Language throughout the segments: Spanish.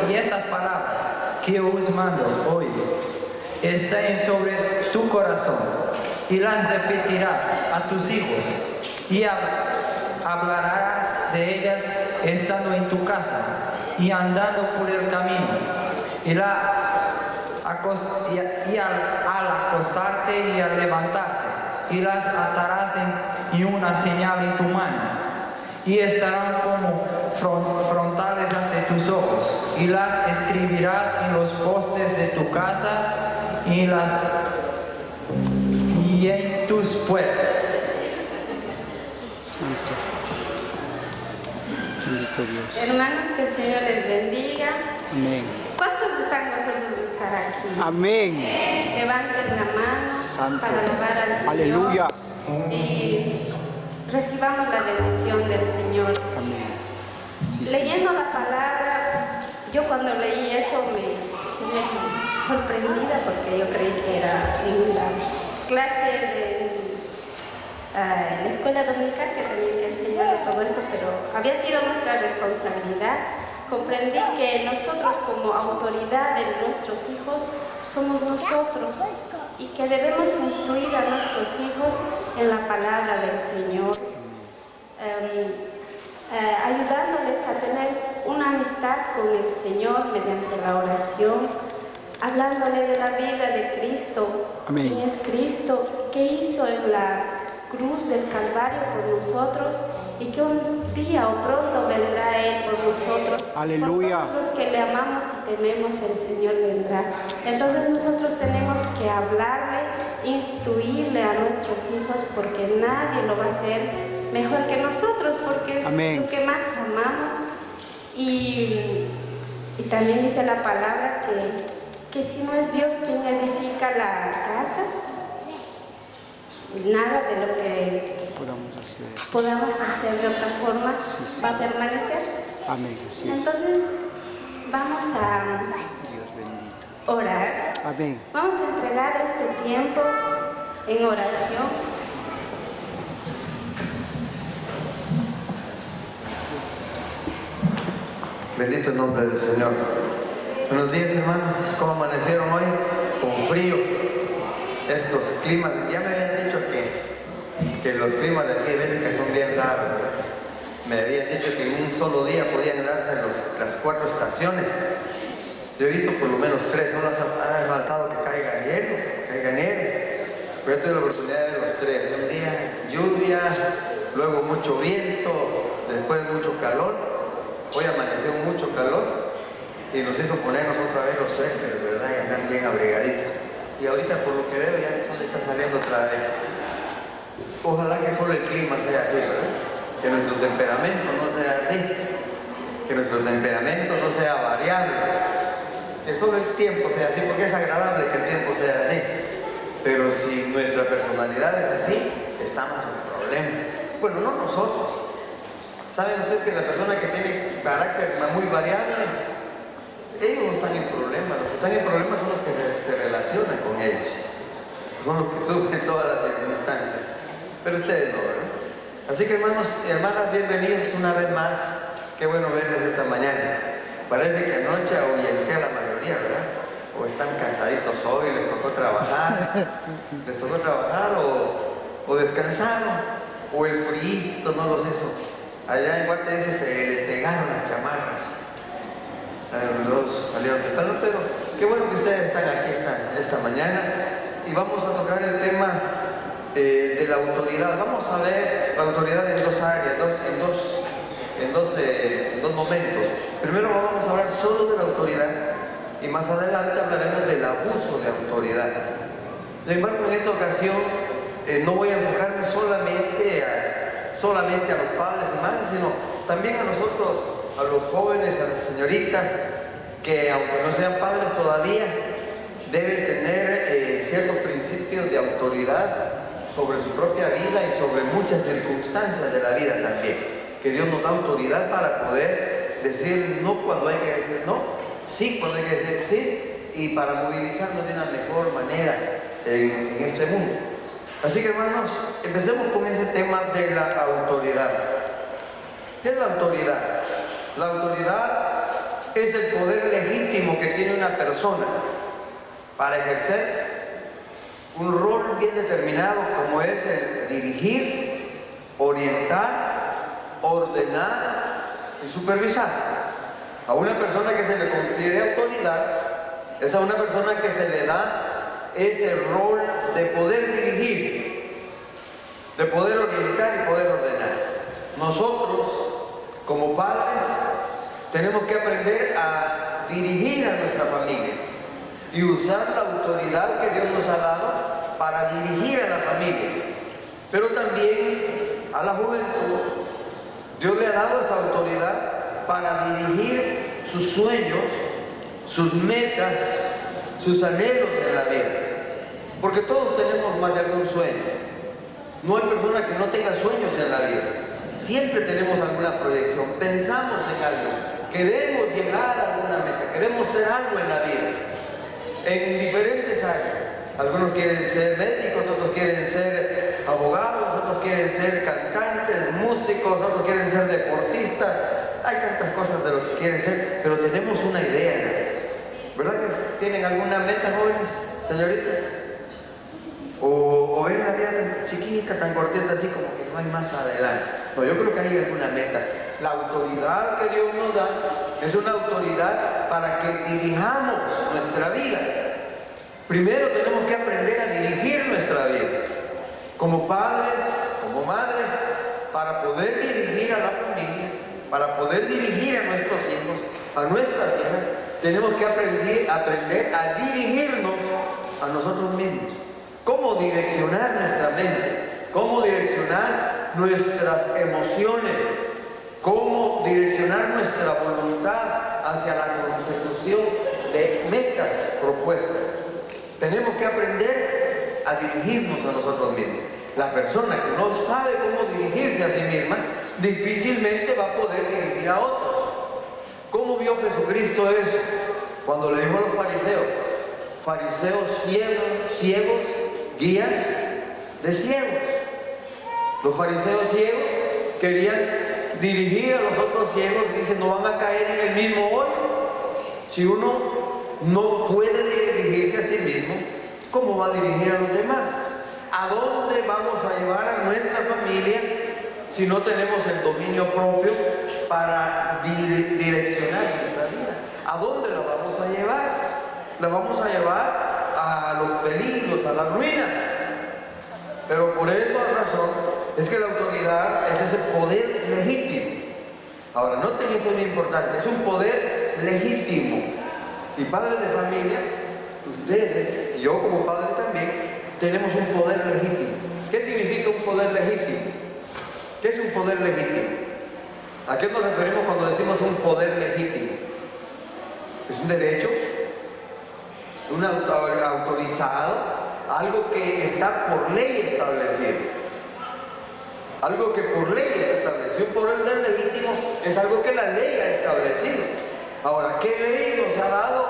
Y estas palabras que os mando hoy estén sobre tu corazón y las repetirás a tus hijos y hablarás de ellas estando en tu casa y andando por el camino y al acostarte y al levantarte, y las atarás en una señal en tu mano, y estarán como frontales ante tus ojos, y las escribirás en los postes de tu casa y en tus puertas. Hermanos, que el Señor les bendiga. Amén. ¿Cuántos están gozosos de estar aquí? Amén. Levanten la mano Santo. para alabar al Señor. Aleluya. Y recibamos la bendición del Señor. Amén. Sí, Leyendo la palabra, yo cuando leí eso me quedé sorprendida porque yo creí que era en la clase de la escuela dominical que tenía que enseñar todo eso, pero había sido nuestra responsabilidad. Comprendí que nosotros como autoridad de nuestros hijos somos nosotros y que debemos instruir a nuestros hijos en la palabra del Señor, ayudándoles a tener una amistad con el Señor mediante la oración, hablándole de la vida de Cristo. Amén. ¿Quién es Cristo? ¿Qué hizo en la cruz del Calvario por nosotros? Y que un día o pronto vendrá Él por nosotros. Aleluya. Por todos los que le amamos y tememos, el Señor vendrá. Entonces nosotros tenemos que hablarle, instruirle a nuestros hijos, porque nadie lo va a hacer mejor que nosotros, porque es Amén. lo que más amamos. Y también dice la palabra que si no es Dios quien edifica la casa, nada de lo que podamos hacer de otra forma va a permanecer. Amén. Así es. Entonces vamos a Dios bendito. orar. Amén. Vamos a entregar este tiempo en oración. Bendito el nombre del Señor. Buenos días, hermanos. ¿Cómo amanecieron hoy? Con frío. Estos climas, ya me habían dicho que los climas de aquí de Bélgica son bien raros, ¿verdad? Me habían dicho que en un solo día podían darse las 4 estaciones. Yo he visto por lo menos 3, solo ha faltado que caiga hielo, que caiga nieve. Pero yo tuve la oportunidad de ver los 3. Un día lluvia, luego mucho viento, después mucho calor. Hoy amaneció mucho calor y nos hizo ponernos otra vez los suéteres, ¿verdad? Y andar bien abrigaditos. Y ahorita por lo que veo ya el sol está saliendo otra vez. Ojalá que solo el clima sea así, ¿verdad? Que nuestro temperamento no sea así. Que nuestro temperamento no sea variable. Que solo el tiempo sea así, porque es agradable que el tiempo sea así. Pero si nuestra personalidad es así, estamos en problemas. Bueno, no nosotros. ¿Saben ustedes que la persona que tiene carácter muy variable, ellos no están en problemas? Los que están en problemas son los que se relacionan con ellos. Son los que sufren todas las circunstancias. Pero ustedes no, ¿verdad? Así que hermanos y hermanas, bienvenidos una vez más. Qué bueno verles esta mañana. Parece que anoche ahuyenté a la mayoría, ¿verdad? O están cansaditos hoy, les tocó trabajar. Les tocó trabajar o descansaron. O el frío no los hizo. Allá en Guatemala se le pegaron las chamarras. Los salieron de pelo, pero qué bueno que ustedes están aquí esta mañana. Y vamos a tocar el tema de la autoridad. Vamos a ver la autoridad en 2 áreas, en dos momentos. Primero vamos a hablar solo de la autoridad y más adelante hablaremos del abuso de autoridad. Sin embargo, en esta ocasión no voy a enfocarme solamente a los padres y madres, sino también a nosotros, a los jóvenes, a las señoritas, que aunque no sean padres todavía, deben tener ciertos principios de autoridad sobre su propia vida y sobre muchas circunstancias de la vida también. Que Dios nos da autoridad para poder decir no cuando hay que decir no, sí cuando hay que decir sí, y para movilizarnos de una mejor manera en este mundo. Así que hermanos, empecemos con ese tema de la autoridad. ¿Qué es la autoridad? La autoridad es el poder legítimo que tiene una persona para ejercer un rol bien determinado, como es el dirigir, orientar, ordenar y supervisar. A una persona que se le confiere autoridad es a una persona que se le da ese rol de poder dirigir, de poder orientar y poder ordenar. Nosotros, como padres, tenemos que aprender a dirigir a nuestra familia y usar la autoridad que Dios nos ha dado para dirigir a la familia, pero también a la juventud. Dios le ha dado esa autoridad para dirigir sus sueños, sus metas, sus anhelos en la vida, porque todos tenemos más de algún sueño. No hay persona que no tenga sueños en la vida. Siempre tenemos alguna proyección, pensamos en algo, queremos llegar a alguna meta, queremos ser algo en la vida, en diferentes áreas. Algunos quieren ser médicos, otros quieren ser abogados, otros quieren ser cantantes, músicos, otros quieren ser deportistas. Hay tantas cosas de lo que quieren ser, pero tenemos una idea, ¿verdad que tienen alguna meta, jóvenes, señoritas? O ven la vida tan chiquita, tan cortita, así como que no hay más adelante. No, yo creo que hay alguna meta. La autoridad que Dios nos da es una autoridad para que dirijamos nuestra vida. Primero tenemos que aprender a dirigir nuestra vida. Como padres, como madres, para poder dirigir a la familia, para poder dirigir a nuestros hijos, a nuestras hijas, tenemos que aprender a dirigirnos a nosotros mismos. Cómo direccionar nuestra mente, cómo direccionar nuestras emociones, cómo direccionar nuestra voluntad hacia la consecución de metas propuestas. Tenemos que aprender a dirigirnos a nosotros mismos. La persona que no sabe cómo dirigirse a sí misma, difícilmente va a poder dirigir a otros. ¿Cómo vio Jesucristo eso? Cuando le dijo a los fariseos, ciegos, guías de ciegos. Los fariseos ciegos querían dirigir a los otros ciegos y dicen, no van a caer en el mismo hoyo. Si uno no puede dirigirse a sí mismo, ¿cómo va a dirigir a los demás? ¿A dónde vamos a llevar a nuestra familia si no tenemos el dominio propio para direccionar nuestra vida? ¿A dónde la vamos a llevar? La vamos a llevar a los peligros, a la ruina. Pero por esa razón es que la autoridad es ese poder legítimo. Ahora, noten eso es muy importante, es un poder legítimo. Y padres de familia, ustedes y yo como padre también, tenemos un poder legítimo. ¿Qué significa un poder legítimo? ¿Qué es un poder legítimo? ¿A qué nos referimos cuando decimos un poder legítimo? Es un derecho, un autorizado, algo que está por ley establecido. Algo que por ley está establecido. Un poder legítimo es algo que la ley ha establecido. Ahora, ¿qué ley nos ha dado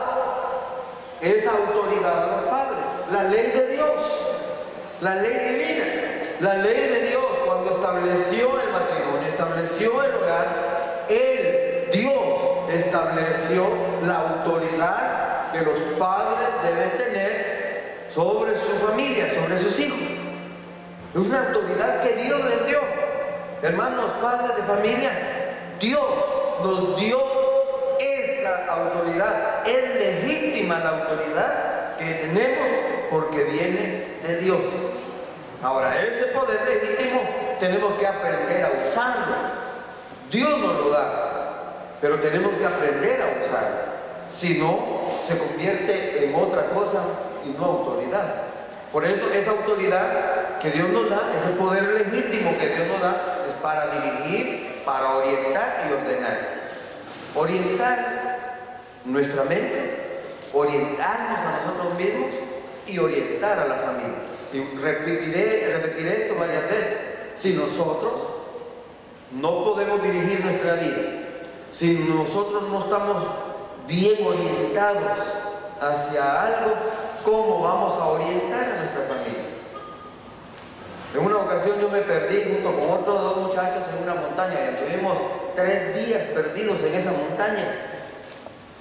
esa autoridad a los padres? La ley de Dios, la ley divina. La ley de Dios, cuando estableció el matrimonio, estableció el hogar, Dios estableció la autoridad que los padres deben tener sobre su familia, sobre sus hijos. Es una autoridad que Dios les dio. Hermanos, padres de familia, Dios nos dio esa autoridad. Es legítima la autoridad que tenemos porque viene de Dios. Ahora, ese poder legítimo tenemos que aprender a usarlo. Dios nos lo da, pero tenemos que aprender a usarlo. Si no, se convierte en otra cosa y no autoridad. Por eso esa autoridad que Dios nos da, ese poder legítimo que Dios nos da, es para dirigir, para orientar y ordenar. Orientar nuestra mente, orientarnos a nosotros mismos y orientar a la familia. Y repetiré esto varias veces. Si nosotros no podemos dirigir nuestra vida, si nosotros no estamos bien orientados hacia algo, ¿cómo vamos a orientar a nuestra familia? En una ocasión yo me perdí junto con otros dos muchachos en una montaña y estuvimos 3 días perdidos en esa montaña.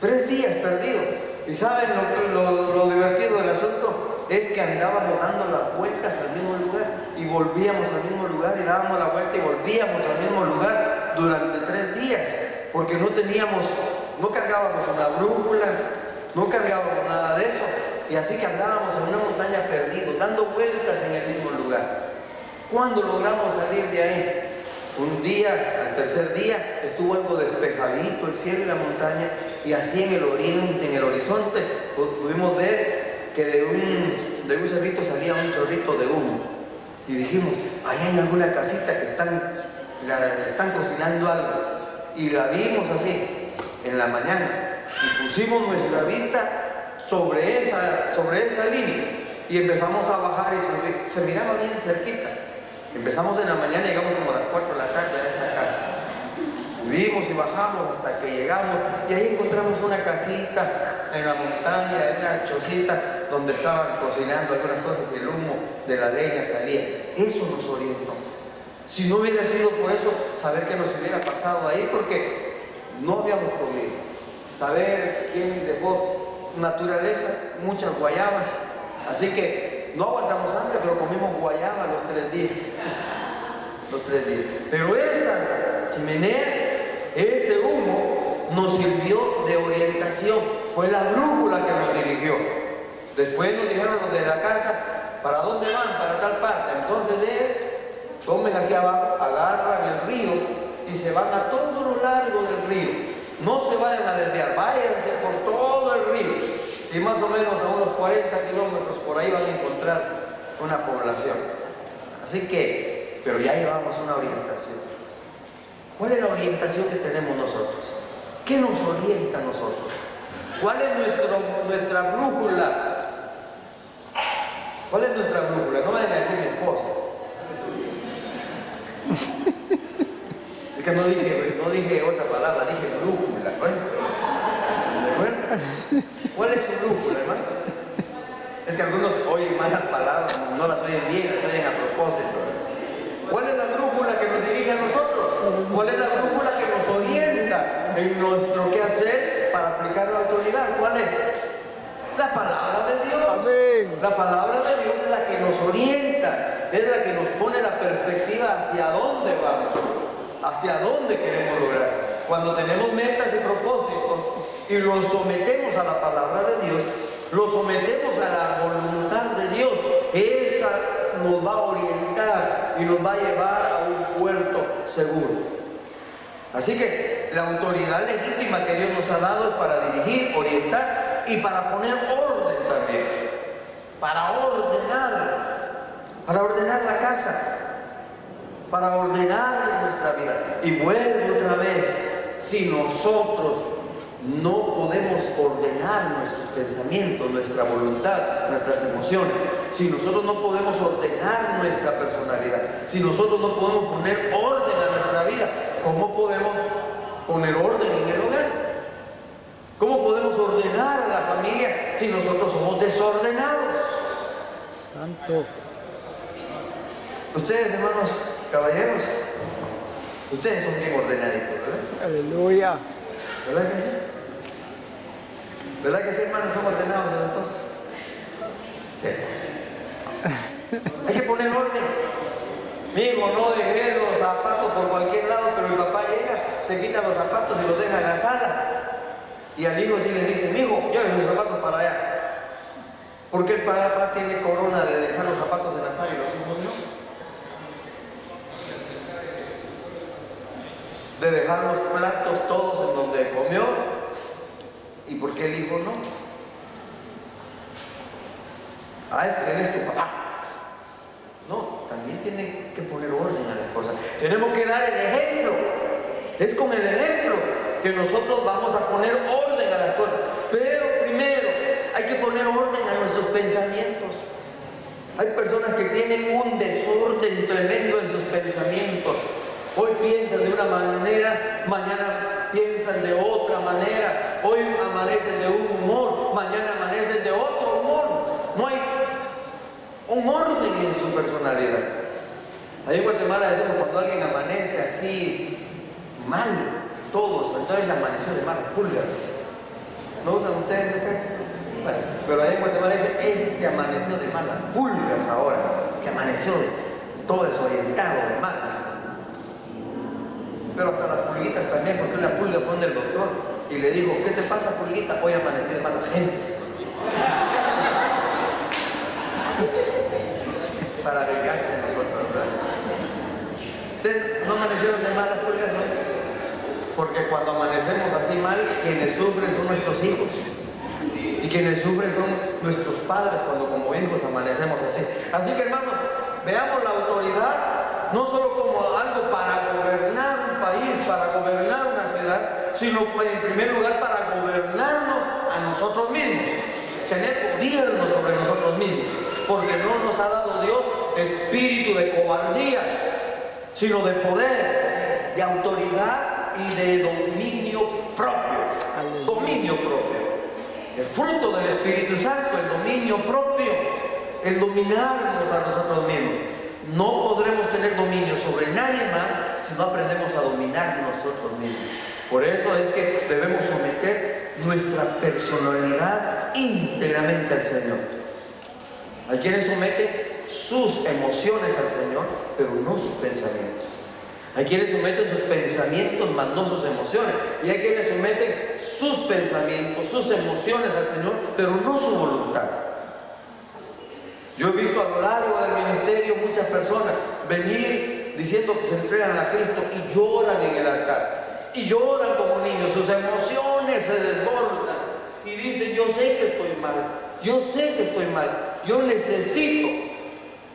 3 días perdidos. ¿Y saben lo divertido del asunto? Es que andábamos dando las vueltas al mismo lugar y volvíamos al mismo lugar y dábamos la vuelta y volvíamos al mismo lugar durante 3 días, porque no cargábamos una brújula, no cargábamos nada de eso, y así que andábamos en una montaña perdidos, dando vueltas en el mismo lugar. ¿Cuándo logramos salir de ahí? Un día, al tercer día, estuvo algo despejadito el cielo y la montaña, y así en el oriente, en el horizonte, pudimos ver que de un cerrito salía un chorrito de humo. Y dijimos, ahí hay alguna casita que están cocinando algo. Y la vimos así, en la mañana, y pusimos nuestra vista sobre esa línea, y empezamos a bajar y se miraba bien cerquita. Empezamos en la mañana, llegamos como a las 4 de la tarde a esa casa. Subimos y bajamos hasta que llegamos, y ahí encontramos una casita en la montaña, una chocita donde estaban cocinando algunas cosas y el humo de la leña salía. Eso nos orientó. Si no hubiera sido por eso, saber qué nos hubiera pasado ahí, porque no habíamos comido. Saber quién dejó naturaleza, muchas guayabas. Así que no aguantamos hambre, pero comimos guayaba los 3 días. Los 3 días. Pero esa chimenea, ese humo, nos sirvió de orientación. Fue la brújula que nos dirigió. Después nos dijeron los de la casa, ¿para dónde van? Para tal parte. Entonces tomen aquí abajo, agarran el río y se van a todo lo largo del río. No se vayan a desviar, váyanse por todo el río. Y más o menos a unos 40 kilómetros por ahí van a encontrar una población. Así que, pero ya llevamos una orientación. ¿Cuál es la orientación que tenemos nosotros? ¿Qué nos orienta a nosotros? ¿Cuál es nuestra brújula? ¿Cuál es nuestra brújula? No me vayan a decir mi esposa. Es que no dije otra palabra, dije brújula. ¿Cuál es su brújula, hermano? Es que algunos oyen malas palabras, no las oyen bien, las oyen a propósito. ¿Cuál es la brújula que nos dirige a nosotros? ¿Cuál es la brújula que nos orienta en nuestro quehacer para aplicar la autoridad? ¿Cuál es? La palabra de Dios. Amén. La palabra de Dios es la que nos orienta, es la que nos pone la perspectiva hacia dónde vamos, hacia dónde queremos lograr. Cuando tenemos metas y propósitos y los sometemos a la palabra de Dios, los sometemos a la voluntad de Dios, esa nos va a orientar y nos va a llevar a un puerto seguro. Así que la autoridad legítima que Dios nos ha dado es para dirigir, orientar y para poner orden también, para ordenar la casa, para ordenar nuestra vida. Y vuelvo otra vez, si nosotros no podemos ordenar nuestros pensamientos, nuestra voluntad, nuestras emociones, si nosotros no podemos ordenar nuestra personalidad, si nosotros no podemos poner orden a nuestra vida, ¿cómo podemos poner orden en el hogar? ¿Cómo podemos ordenar a la familia si nosotros somos desordenados? Santo. Ustedes, hermanos caballeros, ustedes son bien ordenaditos, ¿verdad? Aleluya. ¿Verdad que sí? ¿Verdad que sí, hermanos? Son ordenados en las cosas. Sí. Hay que poner orden. Mijo, no dejé los zapatos por cualquier lado, pero el papá llega, se quita los zapatos y los deja en la sala. Y al hijo sí le dice, mijo, lleve los zapatos para allá. ¿Por qué el papá tiene corona de dejar los zapatos en la sala y los hijos no? De dejar los platos todos en donde comió. ¿Y por qué el hijo no? Ah, es que él es tu papá. No, también tiene que poner orden a las cosas. Tenemos que dar el ejemplo. Es con el ejemplo que nosotros vamos a poner orden a las cosas. Pero primero hay que poner orden a nuestros pensamientos. Hay personas que tienen un desorden tremendo en sus pensamientos. Hoy piensan de una manera, mañana piensan de otra manera. Hoy amanecen de un humor, mañana amanecen de otro humor. No hay un orden en su personalidad. Ahí en Guatemala decimos cuando alguien amanece así mal, todos, entonces amaneció de malas pulgas. ¿No usan ustedes acá? Bueno, pero ahí en Guatemala dice, es que amaneció de malas pulgas ahora, que amaneció todo desorientado de malas. Pero hasta las pulguitas también, porque una pulga fue donde el doctor y le dijo, ¿qué te pasa, pulguita? Hoy amanecí de malas gentes. Para vengarse de nosotros, ¿verdad? ¿Ustedes no amanecieron de malas pulgas hoy? Porque cuando amanecemos así mal, quienes sufren son nuestros hijos. Y quienes sufren son nuestros padres cuando como hijos amanecemos así. Así que, hermanos, veamos la autoridad no solo como algo para gobernar un país, para gobernar una ciudad, sino en primer lugar para gobernarnos a nosotros mismos, tener gobierno sobre nosotros mismos, porque no nos ha dado Dios espíritu de cobardía, sino de poder, de autoridad y de dominio propio. Dominio propio. El fruto del Espíritu Santo, el dominio propio, el dominarnos a nosotros mismos. No podremos tener dominio sobre nadie más si no aprendemos a dominar nosotros mismos. Por eso es que debemos someter nuestra personalidad íntegramente al Señor. Hay quienes someten sus emociones al Señor, pero no sus pensamientos. Hay quienes someten sus pensamientos, mas no sus emociones. Y hay quienes someten sus pensamientos, sus emociones al Señor, pero no su voluntad. Yo he visto a lo largo del ministerio muchas personas venir diciendo que se entregan a Cristo y lloran en el altar. Y lloran como niños, sus emociones se desbordan. Y dicen, yo sé que estoy mal, yo sé que estoy mal, yo necesito.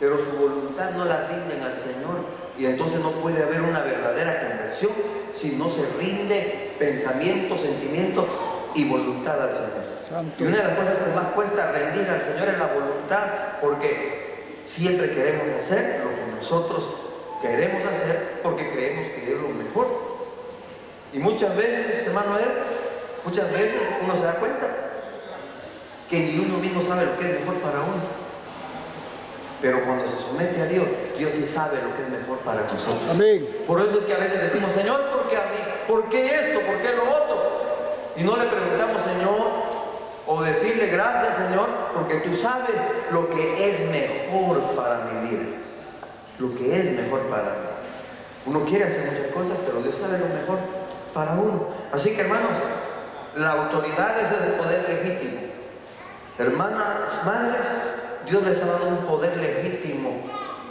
Pero su voluntad no la rinden al Señor. Y entonces no puede haber una verdadera conversión si no se rinde pensamiento, sentimientos y voluntad al Señor. Santo. Y una de las cosas que más cuesta rendir al Señor es la voluntad, porque siempre queremos hacer lo que nosotros queremos hacer porque creemos que es lo mejor. Y muchas veces, hermano Ed, muchas veces uno se da cuenta que ni uno mismo sabe lo que es mejor para uno. Pero cuando se somete a Dios, Dios sí sabe lo que es mejor para nosotros. Amén. Por eso es que a veces decimos, Señor, ¿por qué a mí? ¿Por qué esto? ¿Por qué lo otro? Y no le preguntamos, Señor, o decirle gracias, Señor, porque tú sabes lo que es mejor para mi vida. Lo que es mejor para mí. Uno quiere hacer muchas cosas, pero Dios sabe lo mejor para uno. Así que, hermanos, la autoridad es el poder legítimo. Hermanas, madres, Dios les ha dado un poder legítimo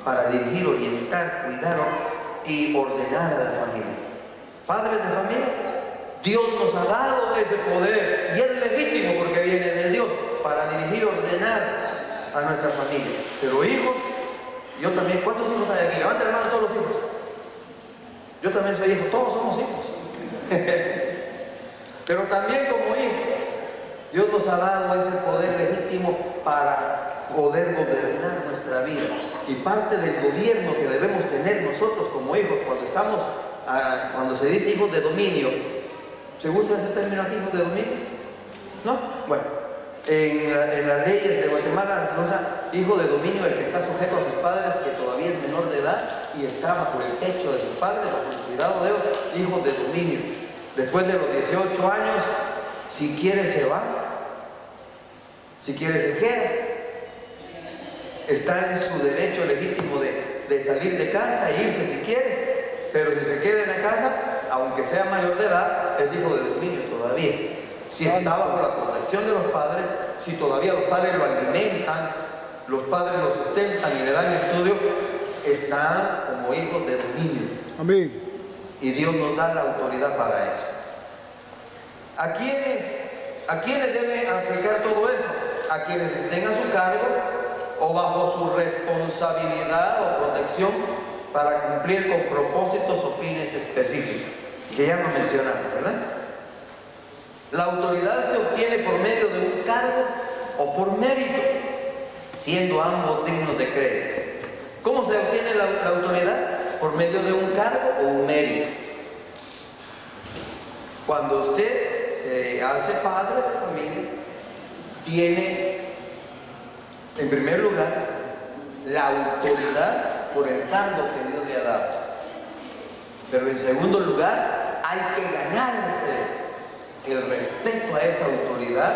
para dirigir, orientar, cuidar y ordenar a la familia. Padres de familia, Dios nos ha dado ese poder y es legítimo porque viene de Dios para dirigir, ordenar a nuestra familia. Pero hijos, yo también, ¿cuántos hijos hay aquí? Levanten la mano todos los hijos. Yo también soy hijo, todos somos hijos. Pero también como hijos, Dios nos ha dado ese poder legítimo para poder gobernar nuestra vida. Y parte del gobierno que debemos tener nosotros como hijos, cuando se dice hijos de dominio, ¿se usa ese término aquí, hijos de dominio? ¿No? Bueno, en las leyes de Guatemala se usa hijo de dominio el que está sujeto a sus padres, que todavía es menor de edad y está bajo el techo de sus padres, bajo el cuidado de ellos, hijos de dominio. Después de los 18 años, si quiere se va, si quiere se queda. Está en su derecho legítimo de salir de casa e irse si quiere, pero si se queda en la casa, aunque sea mayor de edad, es hijo de dominio todavía. Si está bajo la protección de los padres, si todavía los padres lo alimentan, los padres lo sustentan y le dan estudio, está como hijo de dominio. Amén. Y Dios nos da la autoridad para eso. ¿A quiénes debe aplicar todo eso? A quienes estén a su cargo o bajo su responsabilidad o protección para cumplir con propósitos o fines específicos, que ya lo mencionamos, ¿verdad? La autoridad se obtiene por medio de un cargo o por mérito, siendo ambos dignos de crédito. ¿Cómo se obtiene la autoridad? Por medio de un cargo o un mérito. Cuando usted se hace padre de familia, tiene en primer lugar la autoridad por el cargo que Dios le ha dado. Pero en segundo lugar, hay que ganarse el respeto a esa autoridad,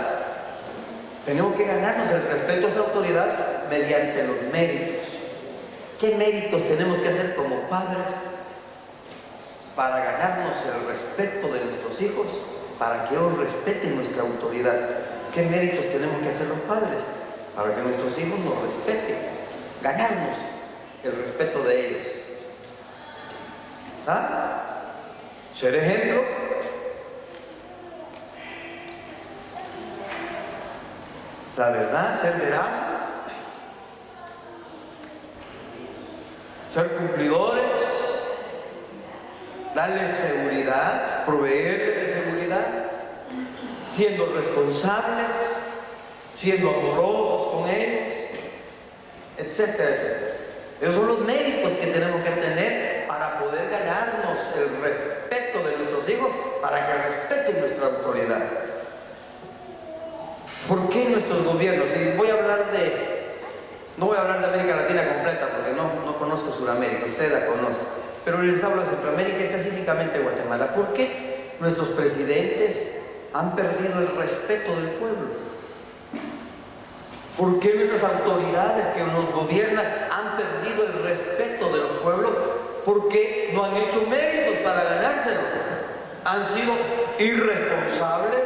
tenemos que ganarnos el respeto a esa autoridad mediante los méritos. ¿Qué méritos tenemos que hacer como padres para ganarnos el respeto de nuestros hijos, para que ellos respeten nuestra autoridad? ¿Qué méritos tenemos que hacer los padres para que nuestros hijos nos respeten? Ganarnos el respeto de ellos. ¿Ah? Ser ejemplo. La verdad, ser veraces, ser cumplidores, darles seguridad, proveerles de seguridad, siendo responsables, siendo amorosos con ellos, etcétera, etcétera. Esos son los méritos que tenemos que tener para poder ganarnos el respeto de nuestros hijos, para que respeten nuestra autoridad. ¿Por qué nuestros gobiernos? Y voy a hablar no voy a hablar de América Latina completa porque no conozco Sudamérica, ustedes la conocen, pero les hablo de Centroamérica y específicamente Guatemala. ¿Por qué nuestros presidentes han perdido el respeto del pueblo? ¿Por qué nuestras autoridades que nos gobiernan han perdido el respeto de los pueblos? ¿Por qué no han hecho méritos para ganárselo? Han sido irresponsables,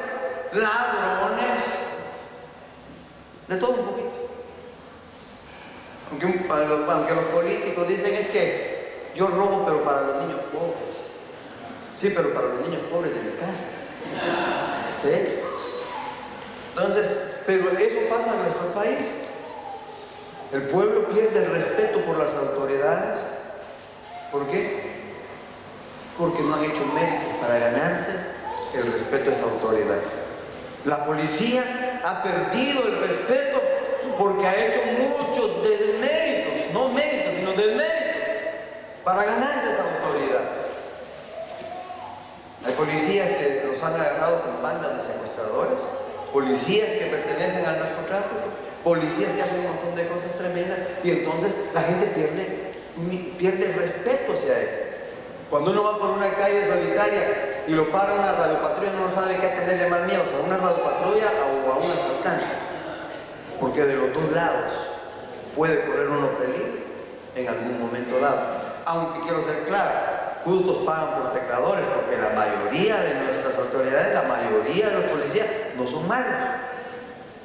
ladrones, de todo un poquito. Aunque los políticos dicen es que yo robo pero para los niños pobres. Sí, pero para los niños pobres de mi casa. ¿Sí? Entonces, pero eso pasa en nuestro país. El pueblo pierde el respeto por las autoridades. ¿Por qué? Porque no han hecho méritos para ganarse el respeto a esa autoridad. La policía ha perdido el respeto porque ha hecho muchos desméritos, no méritos, sino desméritos para ganarse esa autoridad. Hay policías que los han agarrado con bandas de secuestradores, policías que pertenecen al narcotráfico, policías que hacen un montón de cosas tremendas, y entonces la gente pierde el respeto hacia él. Cuando uno va por una calle solitaria y lo para una radiopatrulla, uno no sabe qué tenerle más miedo, a una radiopatrulla o a un asaltante, porque de los dos lados puede correr uno peligro en algún momento dado. Aunque quiero ser claro, justos pagan por pecadores, porque la mayoría de nuestras autoridades, la mayoría de los policías no son malos,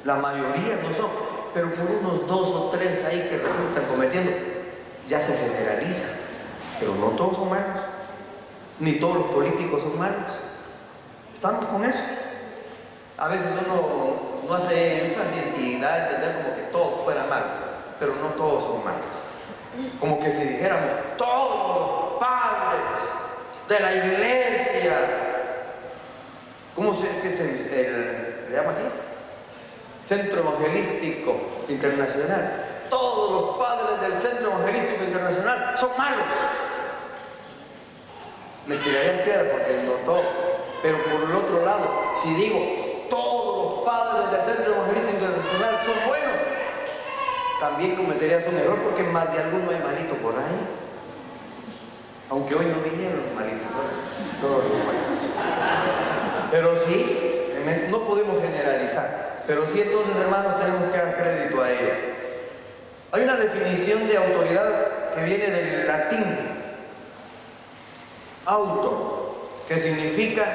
la mayoría no son, pero por unos 2 o 3 ahí que resultan cometiendo, ya se generaliza. Pero no todos son malos, ni todos los políticos son malos. ¿Estamos con eso? A veces uno no hace énfasis y da a entender como que todos fueran malos, pero no todos son malos. Como que si dijéramos, todos los padres de la iglesia, ¿cómo le llama aquí? Centro Evangelístico Internacional. Todos los padres del Centro Evangelístico Internacional son malos. Me tirarían piedra porque no todo. Pero por el otro lado, si digo todos los padres del Centro Evangelístico Internacional son buenos, también cometerías un error porque más de alguno hay malito por ahí. Aunque hoy no vinieron los malitos, ¿no? Todos los malitos. Pero sí, no podemos generalizar. Pero sí, entonces, hermanos, tenemos que dar crédito a ellos. Hay una definición de autoridad que viene del latín auto, que significa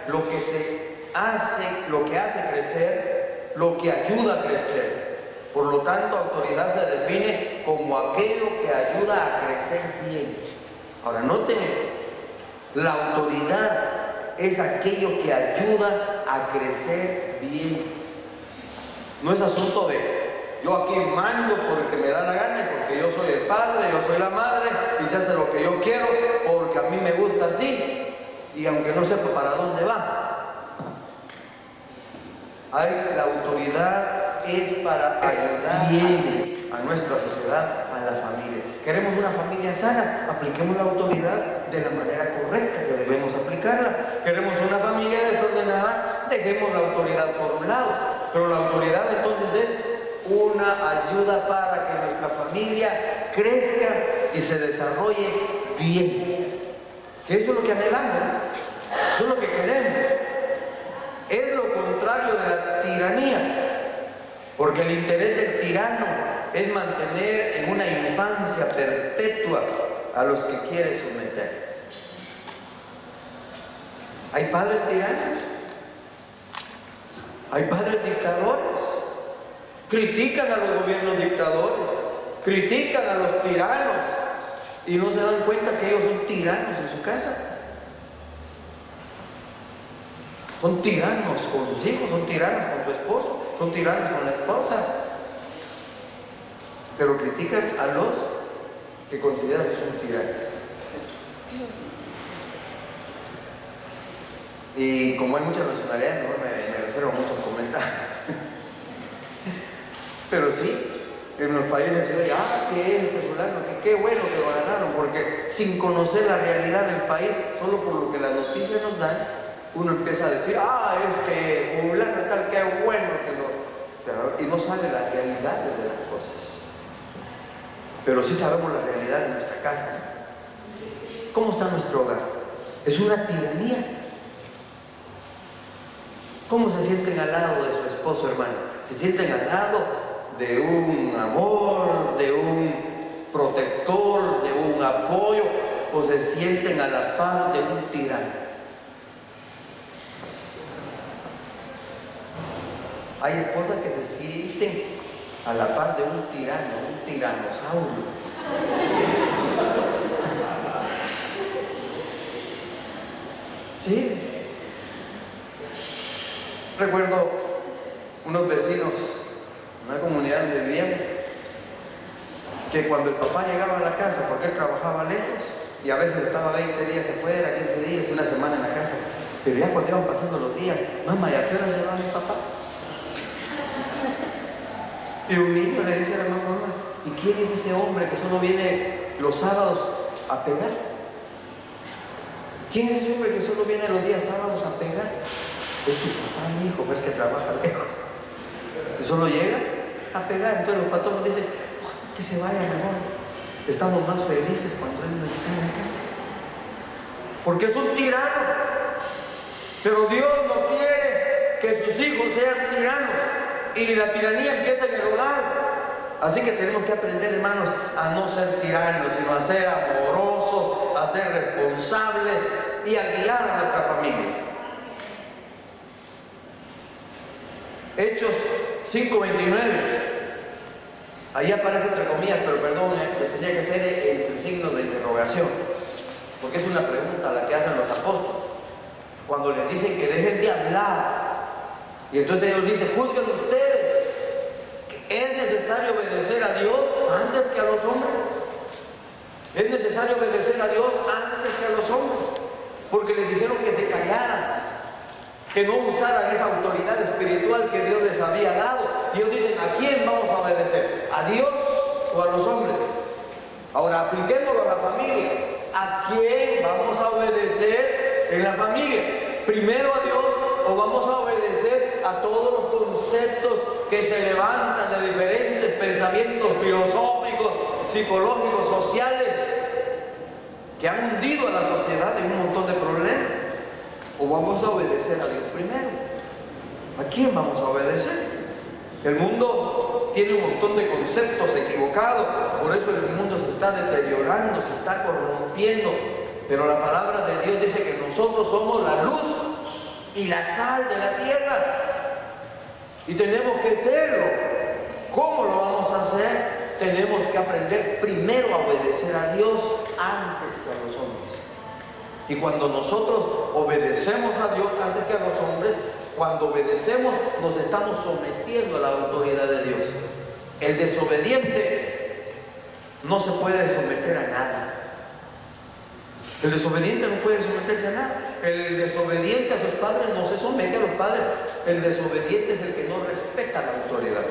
lo que se hace, lo que hace crecer, lo que ayuda a crecer. Por lo tanto, autoridad se define como aquello que ayuda a crecer bien. Ahora, noten esto. La autoridad es aquello que ayuda a crecer bien. No es asunto de yo aquí mando porque me da la gana y porque yo soy el padre, yo soy la madre y se hace lo que yo quiero porque a mí me gusta así y aunque no sepa para dónde va. La autoridad es para ayudar bien a nuestra sociedad, a la familia. Queremos una familia sana, apliquemos la autoridad de la manera correcta que debemos aplicarla. Queremos una familia desordenada, dejemos la autoridad por un lado, pero la autoridad entonces es una ayuda para que nuestra familia crezca y se desarrolle bien. Que eso es lo que anhelamos, eso es lo que queremos. Porque el interés del tirano es mantener en una infancia perpetua a los que quiere someter. Hay padres tiranos, hay padres dictadores, critican a los gobiernos dictadores, critican a los tiranos y no se dan cuenta que ellos son tiranos en su casa. Son tiranos con sus hijos, son tiranos con su esposo, son tiranos con la esposa. Pero critican a los que consideran que son tiranos. Y como hay muchas nacionalidades, no me reservo muchos comentarios. Pero sí, en los países se oye, que ese fulano, que qué bueno que lo ganaron, porque sin conocer la realidad del país, solo por lo que las noticias nos dan, uno empieza a decir, es que fulano y tal, qué bueno que lo... Y no sabe las realidades de las cosas. Pero sí sabemos la realidad de nuestra casa. ¿Cómo está nuestro hogar? Es una tiranía. ¿Cómo se sienten al lado de su esposo, hermano? ¿Se sienten al lado de un amor, de un protector, de un apoyo? ¿O se sienten a la par de un tirano? Hay esposas que se sienten a la par de un tirano, un tiranosaurio. Sí. Recuerdo unos vecinos, una comunidad donde vivíamos, que cuando el papá llegaba a la casa, porque él trabajaba lejos, y a veces estaba 20 días afuera, 15 días, una semana en la casa, pero ya cuando iban pasando los días, mamá, ¿y a qué hora se va mi papá? Y un niño le dice a la mamá, ¿y quién es ese hombre que solo viene los sábados a pegar? ¿Quién es ese hombre que solo viene los días sábados a pegar? Es tu papá, mi hijo, ves que trabaja lejos. Y solo llega a pegar. Entonces los patronos dicen, que se vaya mejor. Estamos más felices cuando él no está en la casa. Porque es un tirano. Pero Dios no quiere que sus hijos sean tiranos. Y la tiranía empieza en el hogar. Así que tenemos que aprender, hermanos, a no ser tiranos, sino a ser amorosos, a ser responsables y a guiar a nuestra familia. Hechos 5:29. Ahí aparece entre comillas, pero perdón, tenía que ser entre signos de interrogación, porque es una pregunta la que hacen los apóstoles. Cuando les dicen que dejen de hablar, y entonces ellos dicen, juzguen ustedes, ¿es necesario obedecer a Dios antes que a los hombres? ¿Es necesario obedecer a Dios antes que a los hombres? Porque les dijeron que se callaran, que no usaran esa autoridad espiritual que Dios les había dado. Y ellos dicen, ¿a quién vamos a obedecer? ¿A Dios o a los hombres? Ahora apliquémoslo a la familia. ¿A quién vamos a obedecer en la familia? ¿Primero a Dios o vamos a obedecer a todos los conceptos que se levantan de diferentes pensamientos filosóficos, psicológicos, sociales, que han hundido a la sociedad en un montón de problemas? ¿O vamos a obedecer a Dios primero? ¿A quién vamos a obedecer? El mundo tiene un montón de conceptos equivocados, por eso el mundo se está deteriorando, se está corrompiendo, pero la palabra de Dios dice que nosotros somos la luz y la sal de la tierra, y tenemos que serlo. ¿Cómo lo vamos a hacer? Tenemos que aprender primero a obedecer a Dios antes que a los hombres. Y cuando nosotros obedecemos a Dios antes que a los hombres, cuando obedecemos nos estamos sometiendo a la autoridad de Dios. El desobediente no se puede someter a nada. El desobediente no puede someterse a nada. El desobediente a sus padres no se somete a los padres. El desobediente es el que no respeta la autoridad.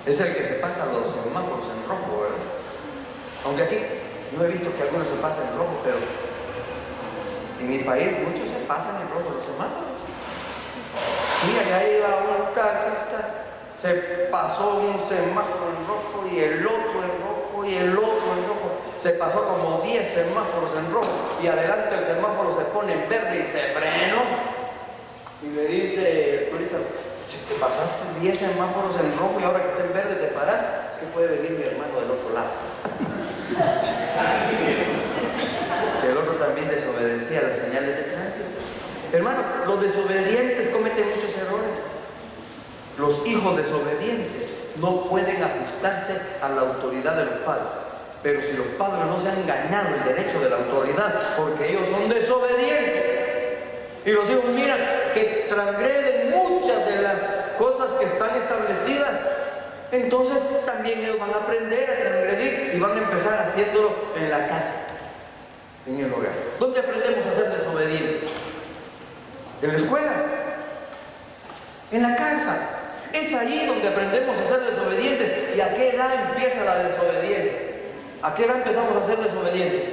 Es el que se pasa los semáforos en rojo, ¿verdad? Aunque aquí no he visto que algunos se pasen en rojo, pero en mi país muchos se pasan en rojo los semáforos. Sí, allá iba un taxista, se pasó un semáforo en rojo y el otro en rojo y el otro en rojo. Se pasó como 10 semáforos en rojo y adelante el semáforo se pone en verde y se frenó. Y le dice el turista, Si te pasaste 10 semáforos en rojo y ahora que está en verde te paras, es que puede venir mi hermano del otro lado. Que el otro también desobedecía las señales de tránsito. Hermano, los desobedientes cometen muchos errores. Los hijos desobedientes no pueden ajustarse a la autoridad de los padres. Pero si los padres no se han ganado el derecho de la autoridad porque ellos son desobedientes, y los hijos miran que transgreden muchas de las cosas que están establecidas, entonces también ellos van a aprender a transgredir y van a empezar haciéndolo en la casa, en el hogar. ¿Dónde aprendemos a ser desobedientes? ¿En la escuela? ¿En la casa? Es ahí donde aprendemos a ser desobedientes. ¿Y a qué edad empieza la desobediencia? ¿A qué edad empezamos a ser desobedientes?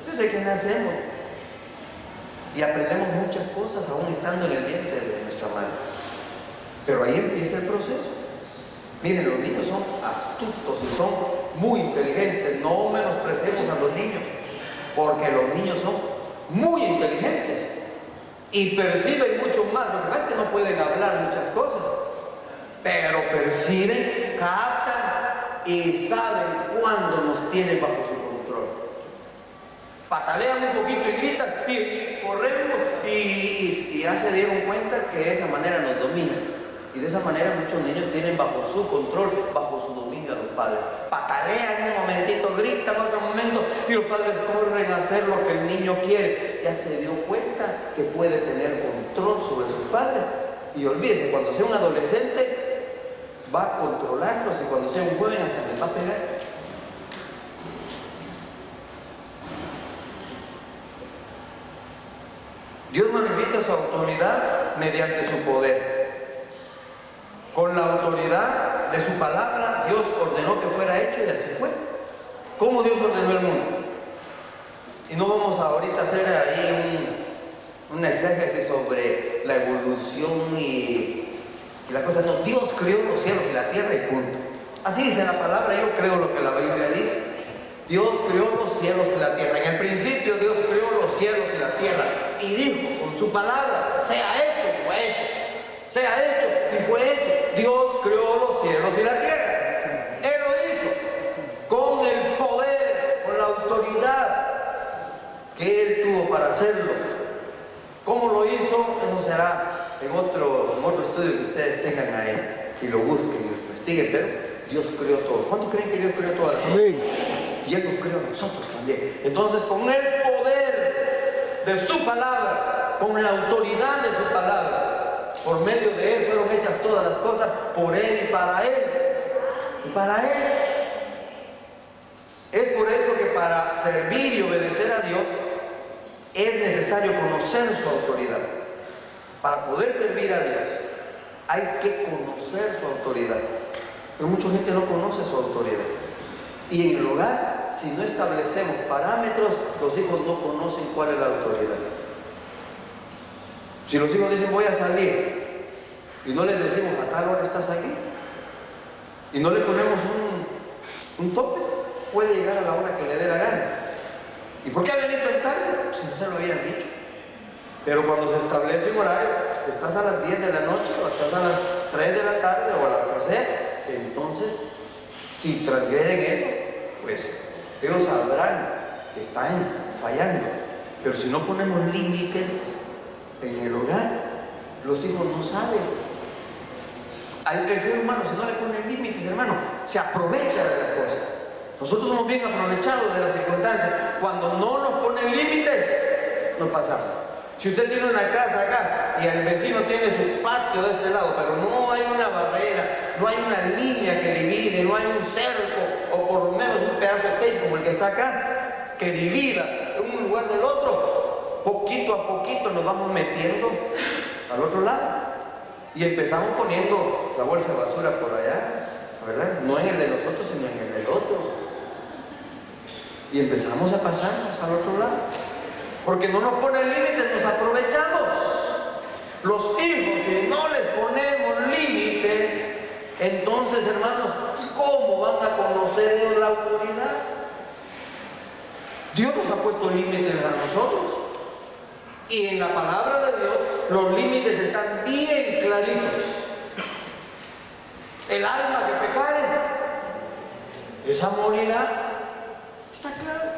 Desde que nacemos. Y aprendemos muchas cosas aún estando en el vientre de nuestra madre. Pero ahí empieza el proceso. Miren, los niños son astutos y son muy inteligentes. No menospreciemos a los niños, porque los niños son muy inteligentes y perciben mucho más. Lo que pasa es que no pueden hablar muchas cosas, pero perciben, captan y saben cuándo nos tienen bajo su control. Patalean un poquito y gritan y corremos y ya se dieron cuenta que de esa manera nos dominan. Y de esa manera muchos niños tienen bajo su control, bajo su dominio a los padres. Patalean un momentito, gritan otro momento y los padres corren a hacer lo que el niño quiere. Ya se dio cuenta que puede tener control sobre sus padres. Y olvídese, cuando sea un adolescente va a controlarlos, y cuando sea un joven hasta les va a pegar. Dios manifiesta su autoridad mediante su poder. Con la autoridad de su palabra, Dios ordenó que fuera hecho y así fue. ¿Cómo Dios ordenó el mundo? Y no vamos ahorita a hacer ahí un exégesis sobre la evolución y la cosa. No, Dios creó los cielos y la tierra y punto. Así dice la palabra, yo creo lo que la Biblia dice. Dios creó los cielos y la tierra. En el principio Dios creó los cielos y la tierra y dijo con su palabra, sea hecho y fue hecho. Sea hecho y fue hecho. Dios creó los cielos y la tierra. Él lo hizo con el poder, con la autoridad que Él tuvo para hacerlo. ¿Cómo lo hizo? Eso será en otro estudio que ustedes tengan ahí y lo busquen y lo investiguen, pero Dios creó todo. ¿Cuántos creen que Dios creó todo? Amén. Y Él nos creó a nosotros también. Entonces, con el poder de su palabra, con la autoridad de su palabra, por medio de Él fueron hechas todas las cosas, por Él y para Él. Y para Él. Es por eso que para servir y obedecer a Dios es necesario conocer su autoridad. Para poder servir a Dios hay que conocer su autoridad. Pero mucha gente no conoce su autoridad. Y en el hogar, si no establecemos parámetros, los hijos no conocen cuál es la autoridad. Si los hijos dicen voy a salir y no les decimos a tal hora estás aquí y no le ponemos un tope, puede llegar a la hora que le dé la gana. ¿Y por qué ha venido tan tarde? Si no se lo habían dicho. Pero cuando se establece un horario, estás a las 10 de la noche o estás a las 3 de la tarde o a la que sea, entonces si transgreden eso, pues ellos sabrán que están fallando. Pero si no ponemos límites en el hogar, los hijos no saben. El ser humano, si no le ponen límites, hermano, se aprovecha de las cosas. Nosotros somos bien aprovechados de las circunstancias. Cuando no nos ponen límites, nos pasamos. Si usted tiene una casa acá y el vecino tiene su patio de este lado, pero no hay una barrera, no hay una línea que divide, no hay un cerco o por lo menos un pedazo de tape como el que está acá, que divida un lugar del otro, poquito a poquito nos vamos metiendo al otro lado y empezamos poniendo la bolsa de basura por allá, ¿verdad? No en el de nosotros, sino en el del otro. Y empezamos a pasarnos al otro lado. Porque no nos ponen límites, nos aprovechamos. Los hijos, si no les ponemos límites, entonces, hermanos, ¿cómo van a conocer ellos la autoridad? Dios nos ha puesto límites a nosotros. Y en la palabra de Dios los límites están bien claritos. El alma que pecare, esa morirá. Está claro.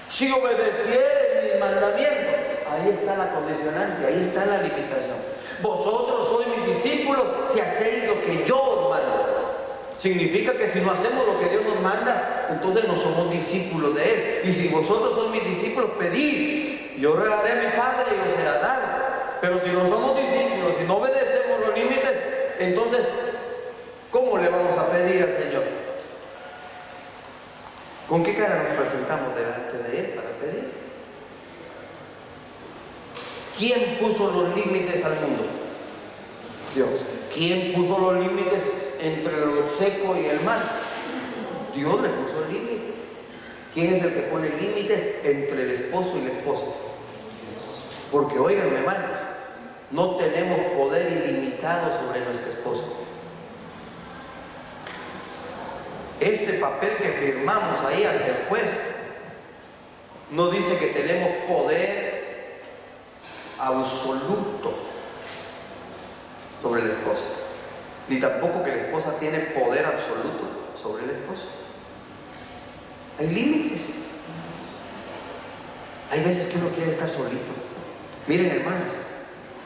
Si obedeciere mis mandamientos, ahí está la condicionante, ahí está la limitación. Vosotros sois mis discípulos si hacéis lo que yo os mando. Significa que si no hacemos lo que Dios nos manda, entonces no somos discípulos de Él. Y si vosotros sois mis discípulos, pedid, yo rogaré a mi Padre y os será dado. Pero si no somos discípulos, si no obedecemos los límites, entonces, ¿cómo le vamos a pedir al Señor? ¿Con qué cara nos presentamos delante de Él para pedir? ¿Quién puso los límites al mundo? Dios. ¿Quién puso los límites entre lo seco y el mar? Dios le puso el límite. ¿Quién es el que pone límites entre el esposo y la esposa? Porque oigan, hermanos, no tenemos poder ilimitado sobre nuestra esposa. Ese papel que firmamos ahí ante el juez no dice que tenemos poder absoluto sobre la esposa, ni tampoco que la esposa tiene poder absoluto sobre el esposo. Hay límites. Hay veces que uno quiere estar solito. Miren,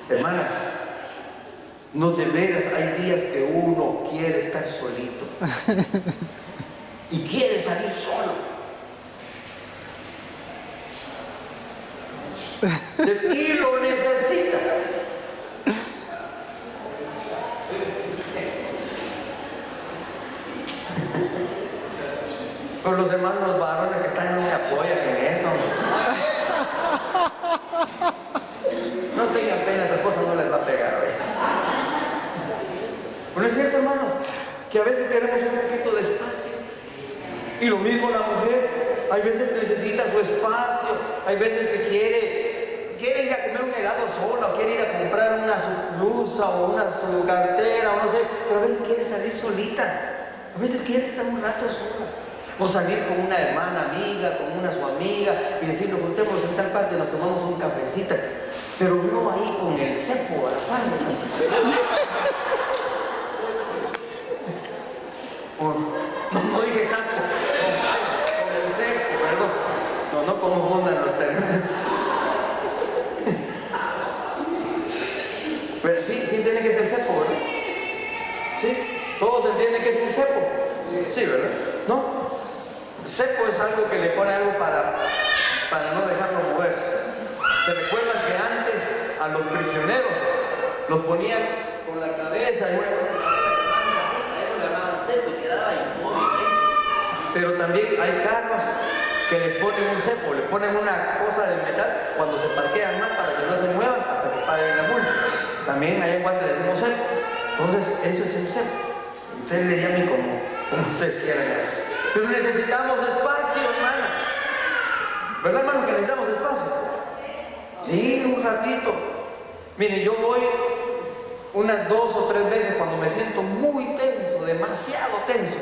hermanas, no, de veras hay días que uno quiere estar solito y quiere salir solo. Y lo necesita. Pero los hermanos varones que están no me apoyan en eso. No tengan pena, esa cosa no les va a pegar hoy. Pero es cierto, hermanos, que a veces queremos un poquito de espacio. Y lo mismo la mujer, hay veces que necesita su espacio, hay veces que quiere ir a comer un helado sola, o quiere ir a comprar una su blusa o su cartera, o no sé, pero a veces quiere salir solita, a veces quiere estar un rato sola. O salir con una hermana amiga, con una su amiga, y decir, nos juntemos en tal parte, nos tomamos un cafecito, pero no ahí con el cepo a la par. No dije sapo, con el cepo, perdón. No confundan los términos. Pero sí tiene que ser cepo, ¿verdad? Sí, todos entienden que es un cepo. Sí, ¿verdad? ¿No? Cepo es algo que le pone algo para no dejarlo moverse. ¿Se recuerdan que antes a los prisioneros los ponían con la cabeza y una cosa en la cabeza, a eso le llamaban cepo y quedaba inmóvil, ¿eh? Pero también hay carros que les ponen un cepo, le ponen una cosa de metal cuando se parquean más para que no se muevan hasta que paguen la multa. También ahí en Guate le decimos cepo. Entonces, eso es el cepo. Ustedes le llamen como ustedes quieran. Pero necesitamos espacio, hermana. ¿Verdad, hermano, que necesitamos espacio? Y un ratito. Miren, yo voy unas 2 o 3 veces cuando me siento muy tenso, demasiado tenso.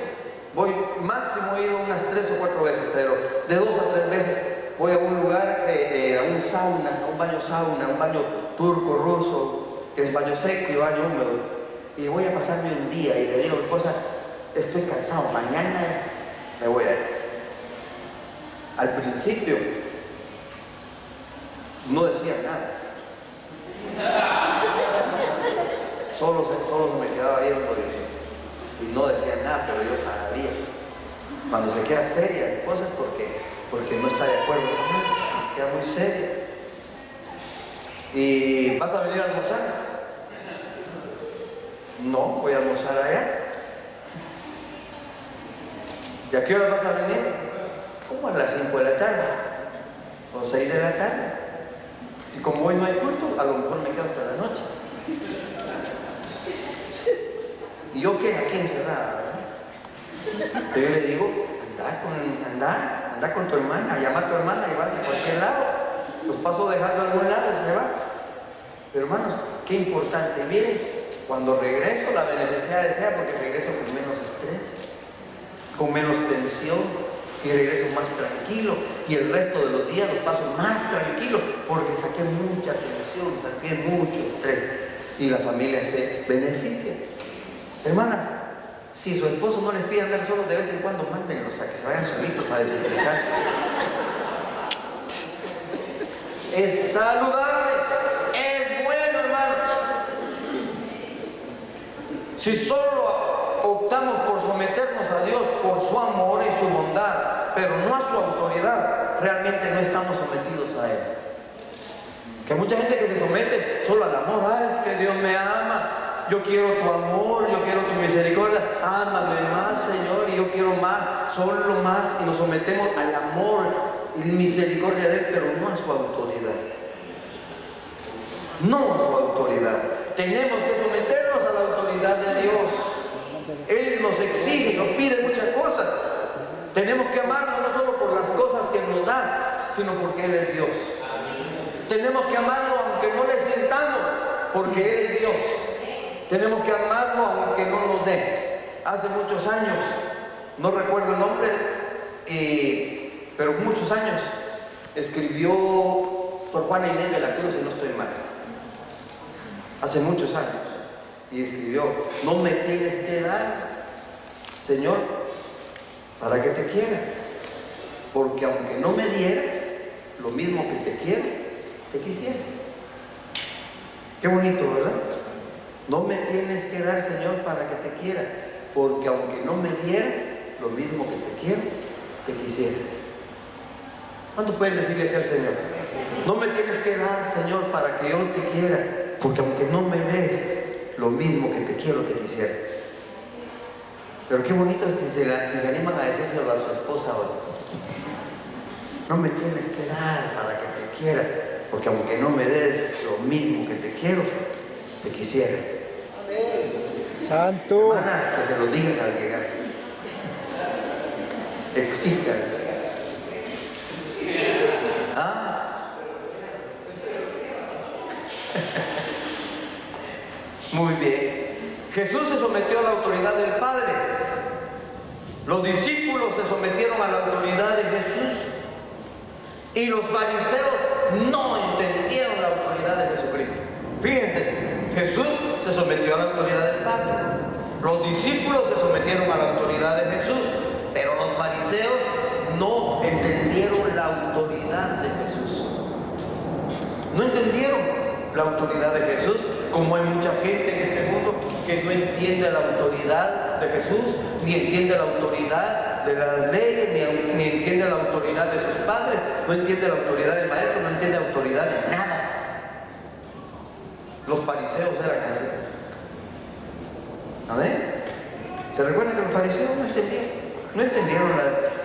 Voy, máximo he ido unas 3 o 4 veces, pero de 2 a 3 veces voy a un lugar, a un sauna, a un baño turco, ruso, que es baño seco y baño húmedo. Y voy a pasarme un día y le digo, esposa, estoy cansado, mañana me voy a ir. Al principio no decía nada. Solo se me quedaba viendo y no decía nada, pero yo sabía. Cuando se queda seria en cosas porque no está de acuerdo con él, queda muy seria. ¿Y vas a venir a almorzar? No, voy a almorzar allá. ¿Y a qué hora vas a venir? Como a las 5 de la tarde o 6 de la tarde. Y como hoy no hay culto, a lo mejor me quedo hasta la noche. ¿Y yo qué? Aquí encerrada, ¿verdad? Entonces yo le digo, anda con tu hermana, llama a tu hermana y vas a cualquier lado. Los paso dejando a algún lado y se va. Pero hermanos, qué importante. Miren, cuando regreso, la beneficia desea porque regreso con menos estrés, con menos tensión, y regreso más tranquilo, y el resto de los días los paso más tranquilo, porque saqué mucha tensión, saqué mucho estrés, y la familia se beneficia. Hermanas, si su esposo no les pide andar solos de vez en cuando, mándenlos a que se vayan solitos a desestresar. Es saludable, es bueno, hermanos. Si solo optamos por someternos a Dios por su amor y su bondad, pero no a su autoridad, realmente no estamos sometidos a Él. Que hay mucha gente que se somete solo al amor. Es que Dios me ama, yo quiero tu amor, yo quiero tu misericordia, ámame más, Señor, y yo quiero más, solo más, y nos sometemos al amor y misericordia de Él, pero no a su autoridad. No a su autoridad. Tenemos que someternos a la autoridad de Dios. Él nos exige, nos pide muchas cosas. Tenemos que amarlo no solo por las cosas que nos da, sino porque Él es Dios. Tenemos que amarlo aunque no le sintamos, porque Él es Dios. Tenemos que amarlo aunque no nos dé. Hace muchos años, no recuerdo el nombre, pero muchos años, escribió Sor Juana Inés de la Cruz, si no estoy mal. Hace muchos años. Y escribió: no me tienes que dar, Señor, para que te quiera. Porque aunque no me dieras lo mismo que te quiero, te quisiera. Qué bonito, ¿verdad? No me tienes que dar, Señor, para que te quiera. Porque aunque no me dieras lo mismo que te quiero, te quisiera. ¿Cuánto pueden decirle así al Señor? No me tienes que dar, Señor, para que yo te quiera. Porque aunque no me des lo mismo que te quiero, te quisiera. Pero qué bonito es que se animan a decírselo a su esposa hoy. No me tienes que dar para que te quiera, porque aunque no me des lo mismo que te quiero, te quisiera. Santo. Hermanas, que se lo digan al llegar. Exijan. Muy bien. Jesús se sometió a la autoridad del Padre. Los discípulos se sometieron a la autoridad de Jesús. Y los fariseos no entendieron la autoridad de Jesucristo. Fíjense, Jesús se sometió a la autoridad del Padre. Los discípulos se sometieron a la autoridad de Jesús. Pero los fariseos no entendieron la autoridad de Jesús. No entendieron la autoridad de Jesús, como hay mucha gente en este mundo que no entiende la autoridad de Jesús, ni entiende la autoridad de las leyes, ni entiende la autoridad de sus padres, no entiende la autoridad del maestro, no entiende la autoridad de nada. Los fariseos eran así. ¿Amén? ¿Se recuerdan que los fariseos no entendieron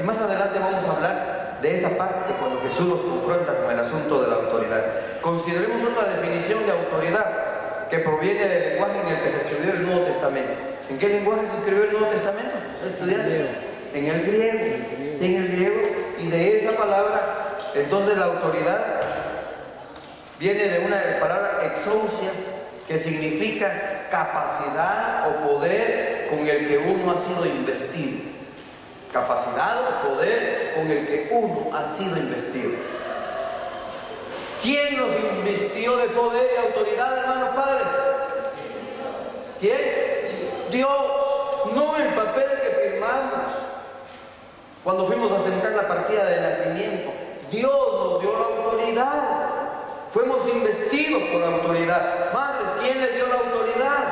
y más adelante vamos a hablar de esa parte cuando Jesús los confronta con el asunto de la autoridad. Consideremos otra definición de autoridad que proviene del lenguaje en el que se escribió el Nuevo Testamento. ¿En qué lenguaje se escribió el Nuevo Testamento? ¿Lo estudiaste? En el griego. Y de esa palabra, entonces la autoridad viene de una palabra exousia, que significa capacidad o poder con el que uno ha sido investido. Capacidad o poder con el que uno ha sido investido. ¿Quién nos invistió de poder y autoridad, hermanos padres? ¿Quién? Dios. No el papel que firmamos cuando fuimos a sentar la partida de nacimiento. Dios nos dio la autoridad. Fuimos investidos por la autoridad. Madres, ¿quién les dio la autoridad?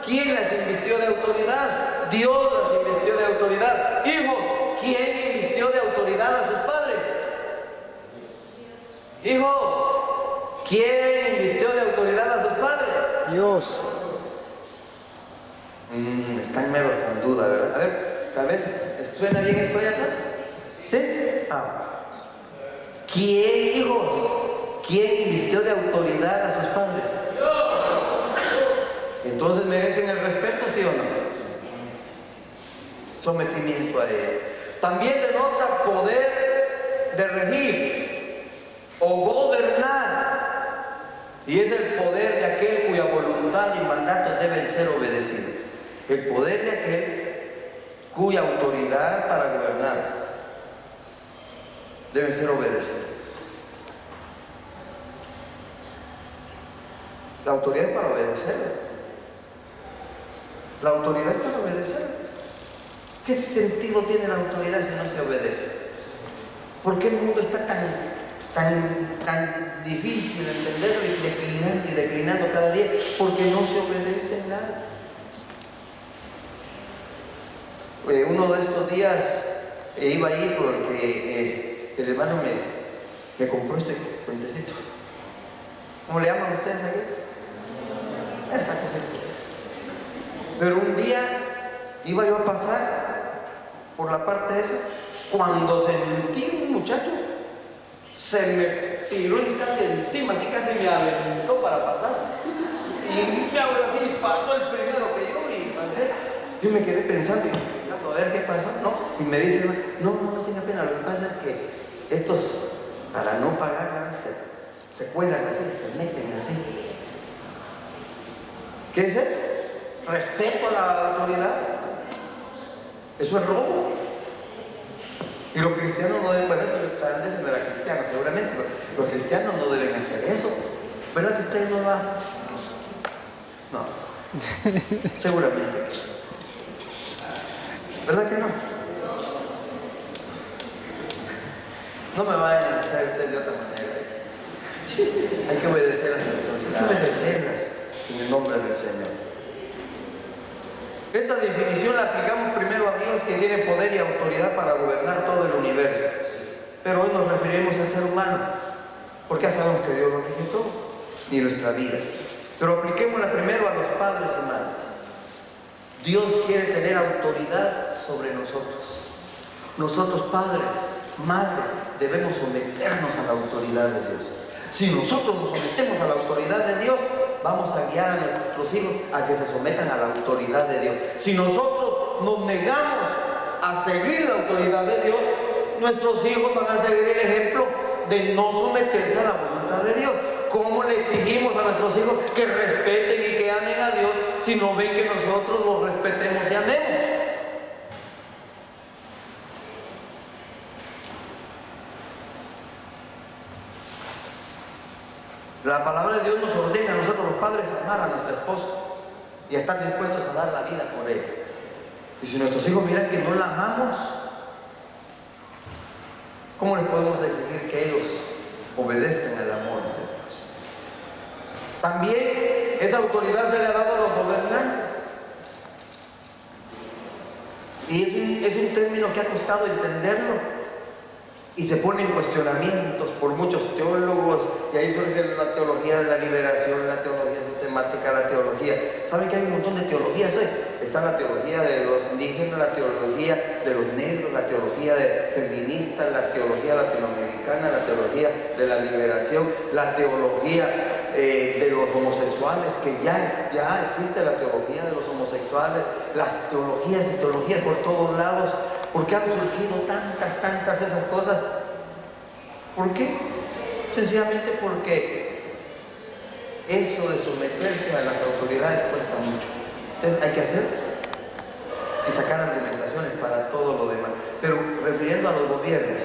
¿Quién las invistió de autoridad? Dios las invistió de autoridad. Hijos, ¿quién invistió de autoridad a sus padres? Hijos, ¿quién invistió de autoridad a sus padres? Dios. Están medio con duda, ¿verdad? A ver, tal vez, ¿suena bien esto allá atrás? ¿Sí? ¿Quién, hijos? ¿Quién invistió de autoridad a sus padres? Entonces merecen el respeto, ¿sí o no? Sometimiento a ella. También denota poder de regir o gobernar, y es el poder de aquel cuya voluntad y mandatos deben ser obedecidos. El poder de aquel cuya autoridad para gobernar. deben ser obedecidos. La autoridad es para obedecer. La autoridad es para obedecer. ¿Qué sentido tiene la autoridad si no se obedece? ¿Por qué el mundo está tan difícil de entenderlo y declinando cada día? Porque no se obedece nada. Uno de estos días iba a ir porque el hermano me compró este puentecito. ¿Cómo le llaman ustedes a esto? Esa cosita. Pero un día iba yo a pasar por la parte esa, cuando sentí un muchacho, se me tiró casi encima, así casi me aventó para pasar. Y me hago así, pasó el primero que yo y pasé. Yo me quedé pensando, a ver qué pasó, ¿no? Y me dice, no tenga pena, lo que pasa es que estos, para no pagar, se cuelgan así, se meten así. ¿Qué es eso? Respeto a la autoridad. Eso es robo. Y los cristianos no deben, bueno, eso no era cristiano seguramente, pero los cristianos no deben hacer eso. ¿Verdad que ustedes no lo hacen? No, seguramente. ¿Verdad que no? No me vayan a hacer ustedes de otra manera. Hay que obedecer a las autoridades. Hay que obedecerlas en el nombre del Señor. Esta definición la aplicamos primero a Dios, que tiene poder y autoridad para gobernar todo el universo. Pero hoy nos referimos al ser humano, porque ya sabemos que Dios lo rige todo, y nuestra vida. Pero apliquémosla primero a los padres y madres. Dios quiere tener autoridad sobre nosotros. Nosotros, padres, madres, debemos someternos a la autoridad de Dios. Si nosotros nos sometemos a la autoridad de Dios, vamos a guiar a nuestros hijos a que se sometan a la autoridad de Dios. Si nosotros nos negamos a seguir la autoridad de Dios, nuestros hijos van a seguir el ejemplo de no someterse a la voluntad de Dios. ¿Cómo le exigimos a nuestros hijos que respeten y que amen a Dios si no ven que nosotros los respetemos y amemos? La palabra de Dios nos ordena a nosotros los padres amar a nuestra esposa y estar dispuestos a dar la vida por ella. Y si nuestros hijos miran que no la amamos, ¿cómo les podemos exigir que ellos obedezcan el amor de Dios? También esa autoridad se le ha dado a los gobernantes. Y es un término que ha costado entenderlo. Y se ponen cuestionamientos por muchos teólogos, y ahí surge la teología de la liberación, la teología sistemática, la teología. ¿Saben que hay un montón de teologías? Está la teología de los indígenas, la teología de los negros, la teología de feministas, la teología latinoamericana, la teología de la liberación, la teología de los homosexuales, que ya existe la teología de los homosexuales, las teologías y teologías por todos lados. ¿Por qué han surgido tantas esas cosas? ¿Por qué? Sencillamente porque eso de someterse a las autoridades cuesta mucho. Entonces hay que hacer y sacar argumentaciones para todo lo demás. Pero refiriendo a los gobiernos,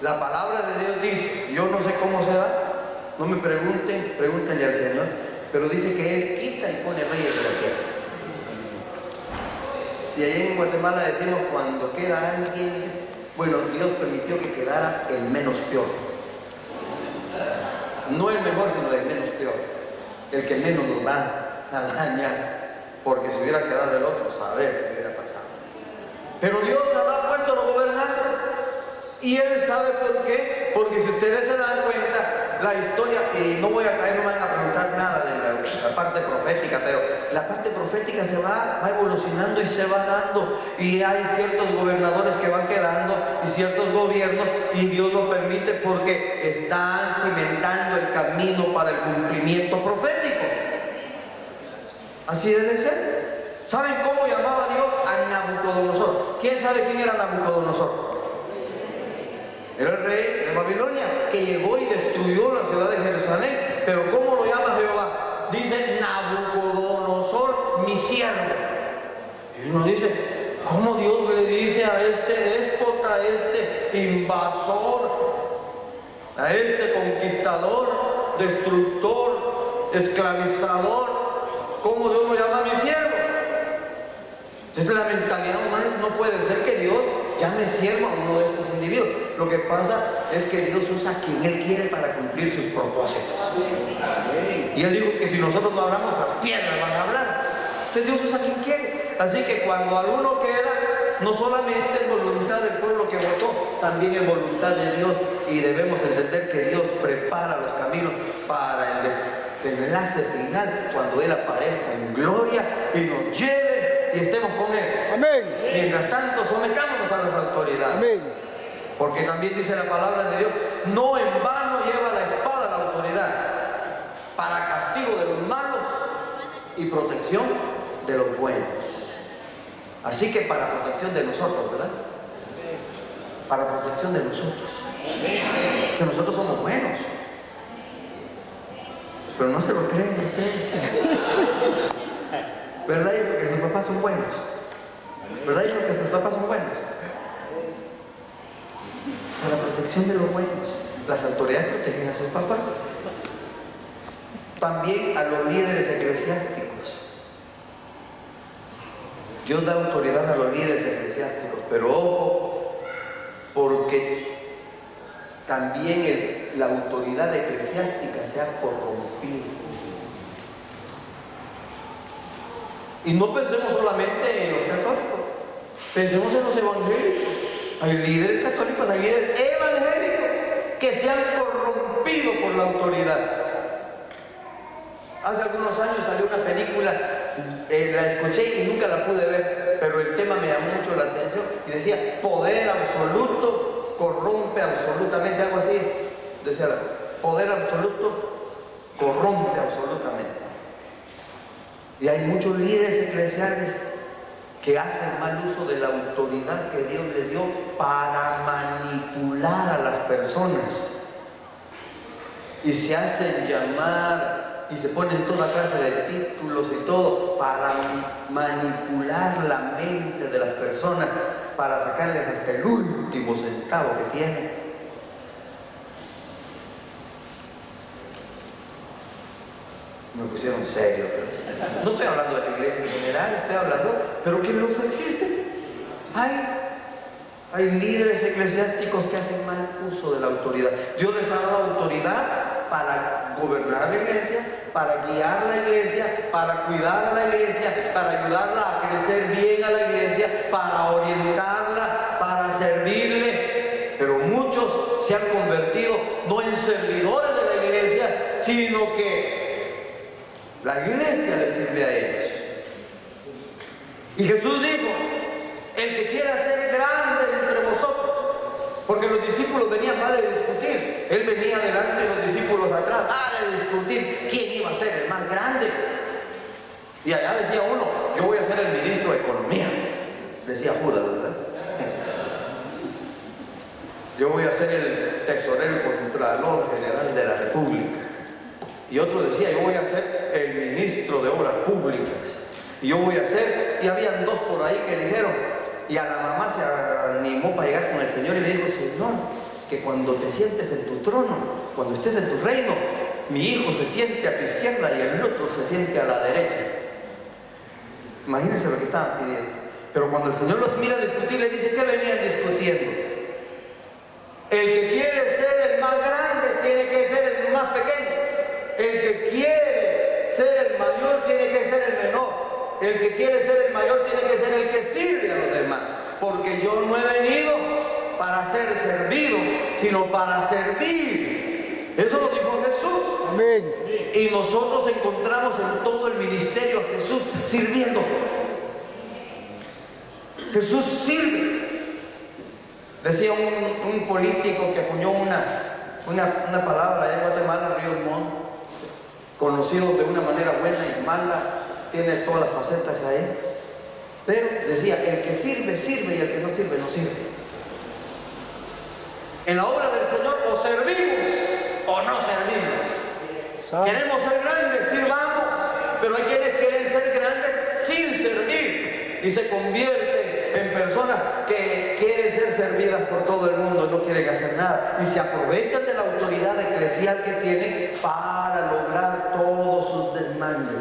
la palabra de Dios dice, yo no sé cómo se da, no me pregunten, pregúntenle al Señor, pero dice que Él quita y pone reyes de la tierra. Y ahí en Guatemala decimos, cuando queda alguien, dice, bueno, Dios permitió que quedara el menos peor. No el mejor, sino el menos peor. El que menos nos va a dañar. Porque si hubiera quedado el otro, saber qué hubiera pasado. Pero Dios ha puesto a los gobernantes. Y Él sabe por qué. Porque si ustedes se dan cuenta, la historia, y no voy a caer, no me van a preguntar nada de la parte profética, pero la parte profética se va evolucionando y se va dando, y hay ciertos gobernadores que van quedando y ciertos gobiernos, y Dios lo permite porque están cimentando el camino para el cumplimiento profético. Así debe ser. ¿Saben cómo llamaba Dios a Nabucodonosor? ¿Quién sabe quién era Nabucodonosor? Era el rey de Babilonia, que llegó y destruyó la ciudad de Jerusalén. Pero ¿cómo lo llama Jehová? Dice, Nabucodonosor, mi siervo. Y uno dice, ¿cómo Dios le dice a este déspota, invasor, a este conquistador, destructor, esclavizador. ¿Cómo Dios lo llama a mi siervo? Esa es la mentalidad humana. No puede ser que Dios llame siervo a uno de estos individuos. Lo que pasa es que Dios usa a quien Él quiere para cumplir sus propósitos. Y Él dijo que si nosotros no hablamos, las piedras van a hablar. Entonces Dios usa a quien quiere. Así que cuando alguno queda, no solamente es voluntad del pueblo que votó, también es voluntad de Dios. Y debemos entender que Dios prepara los caminos para el enlace final, cuando Él aparezca en gloria y nos lleve y estemos con Él. Amén. Mientras tanto, sometámonos a las autoridades. Amén. Porque también dice la palabra de Dios, no en vano lleva la espada la autoridad, para castigo de los malos y protección de los buenos. Así que para protección de nosotros, ¿verdad? Para protección de nosotros. Que nosotros somos buenos. Pero no se lo creen ustedes. ¿Verdad, hijo, que sus papás son buenos? ¿Verdad, hijo, que sus papás son buenos? Para la protección de los buenos. Las autoridades protegen a sus papás. También a los líderes eclesiásticos. Dios da autoridad a los líderes eclesiásticos, pero ojo, porque también la autoridad eclesiástica se ha corrompido. Y no pensemos solamente en los católicos, pensemos en los evangélicos. Hay líderes católicos, hay líderes evangélicos que se han corrompido por la autoridad. Hace algunos años salió una película, la escuché y nunca la pude ver, pero el tema me llamó mucho la atención y decía, poder absoluto corrompe absolutamente, algo así, decía, poder absoluto corrompe absolutamente. Y hay muchos líderes eclesiales que hacen mal uso de la autoridad que Dios les dio para manipular a las personas. Y se hacen llamar y se ponen toda clase de títulos y todo para manipular la mente de las personas, para sacarles hasta el último centavo que tienen. Me pusieron serio, pero no estoy hablando de la iglesia en general, estoy hablando, pero que los existen. Hay líderes eclesiásticos que hacen mal uso de la autoridad. Dios les ha dado autoridad para gobernar la iglesia, para guiar la iglesia, para cuidar a la iglesia, para ayudarla a crecer bien a la iglesia, para orientarla, para servirle. Pero muchos se han convertido no en servidores de la iglesia, sino que la iglesia les sirve a ellos. Y Jesús dijo, el que quiera ser grande entre vosotros, porque los discípulos venían mal de discutir, él venía delante y los discípulos atrás, de discutir quién iba a ser el más grande. Y allá decía uno, yo voy a ser el ministro de Economía, decía Judas, ¿verdad? Yo voy a ser el tesorero y contralor general de la República. Y otro decía, yo voy a ser el ministro de Obras Públicas. Y yo voy a ser, y habían dos por ahí que dijeron, y a la mamá se animó para llegar con el Señor y le dijo, Señor, que cuando te sientes en tu trono, cuando estés en tu reino, mi hijo se siente a tu izquierda y el otro se siente a la derecha. Imagínense lo que estaban pidiendo. Pero cuando el Señor los mira a discutir, le dice, ¿qué venían discutiendo? El que quiere ser el más grande tiene que ser el más pequeño. El que quiere ser el mayor tiene que ser el menor. El que quiere ser el mayor tiene que ser el que sirve a los demás. Porque yo no he venido para ser servido, sino para servir. Eso lo dijo Jesús. Amén. Y nosotros encontramos en todo el ministerio a Jesús sirviendo. Jesús sirve. Decía un político que acuñó una palabra allá en Guatemala, Ríos Montt, conocido de una manera buena y mala, tiene todas las facetas ahí, pero decía, el que sirve, sirve, y el que no sirve, no sirve. En la obra del Señor o servimos o no servimos. Queremos ser grandes, sirvamos, pero hay quienes quieren ser grandes sin servir y se convierten en personas que quieren ser servidas por todo el mundo y no quieren hacer nada. Y se aprovechan de la autoridad eclesial que tienen para lograr todos sus desmandes.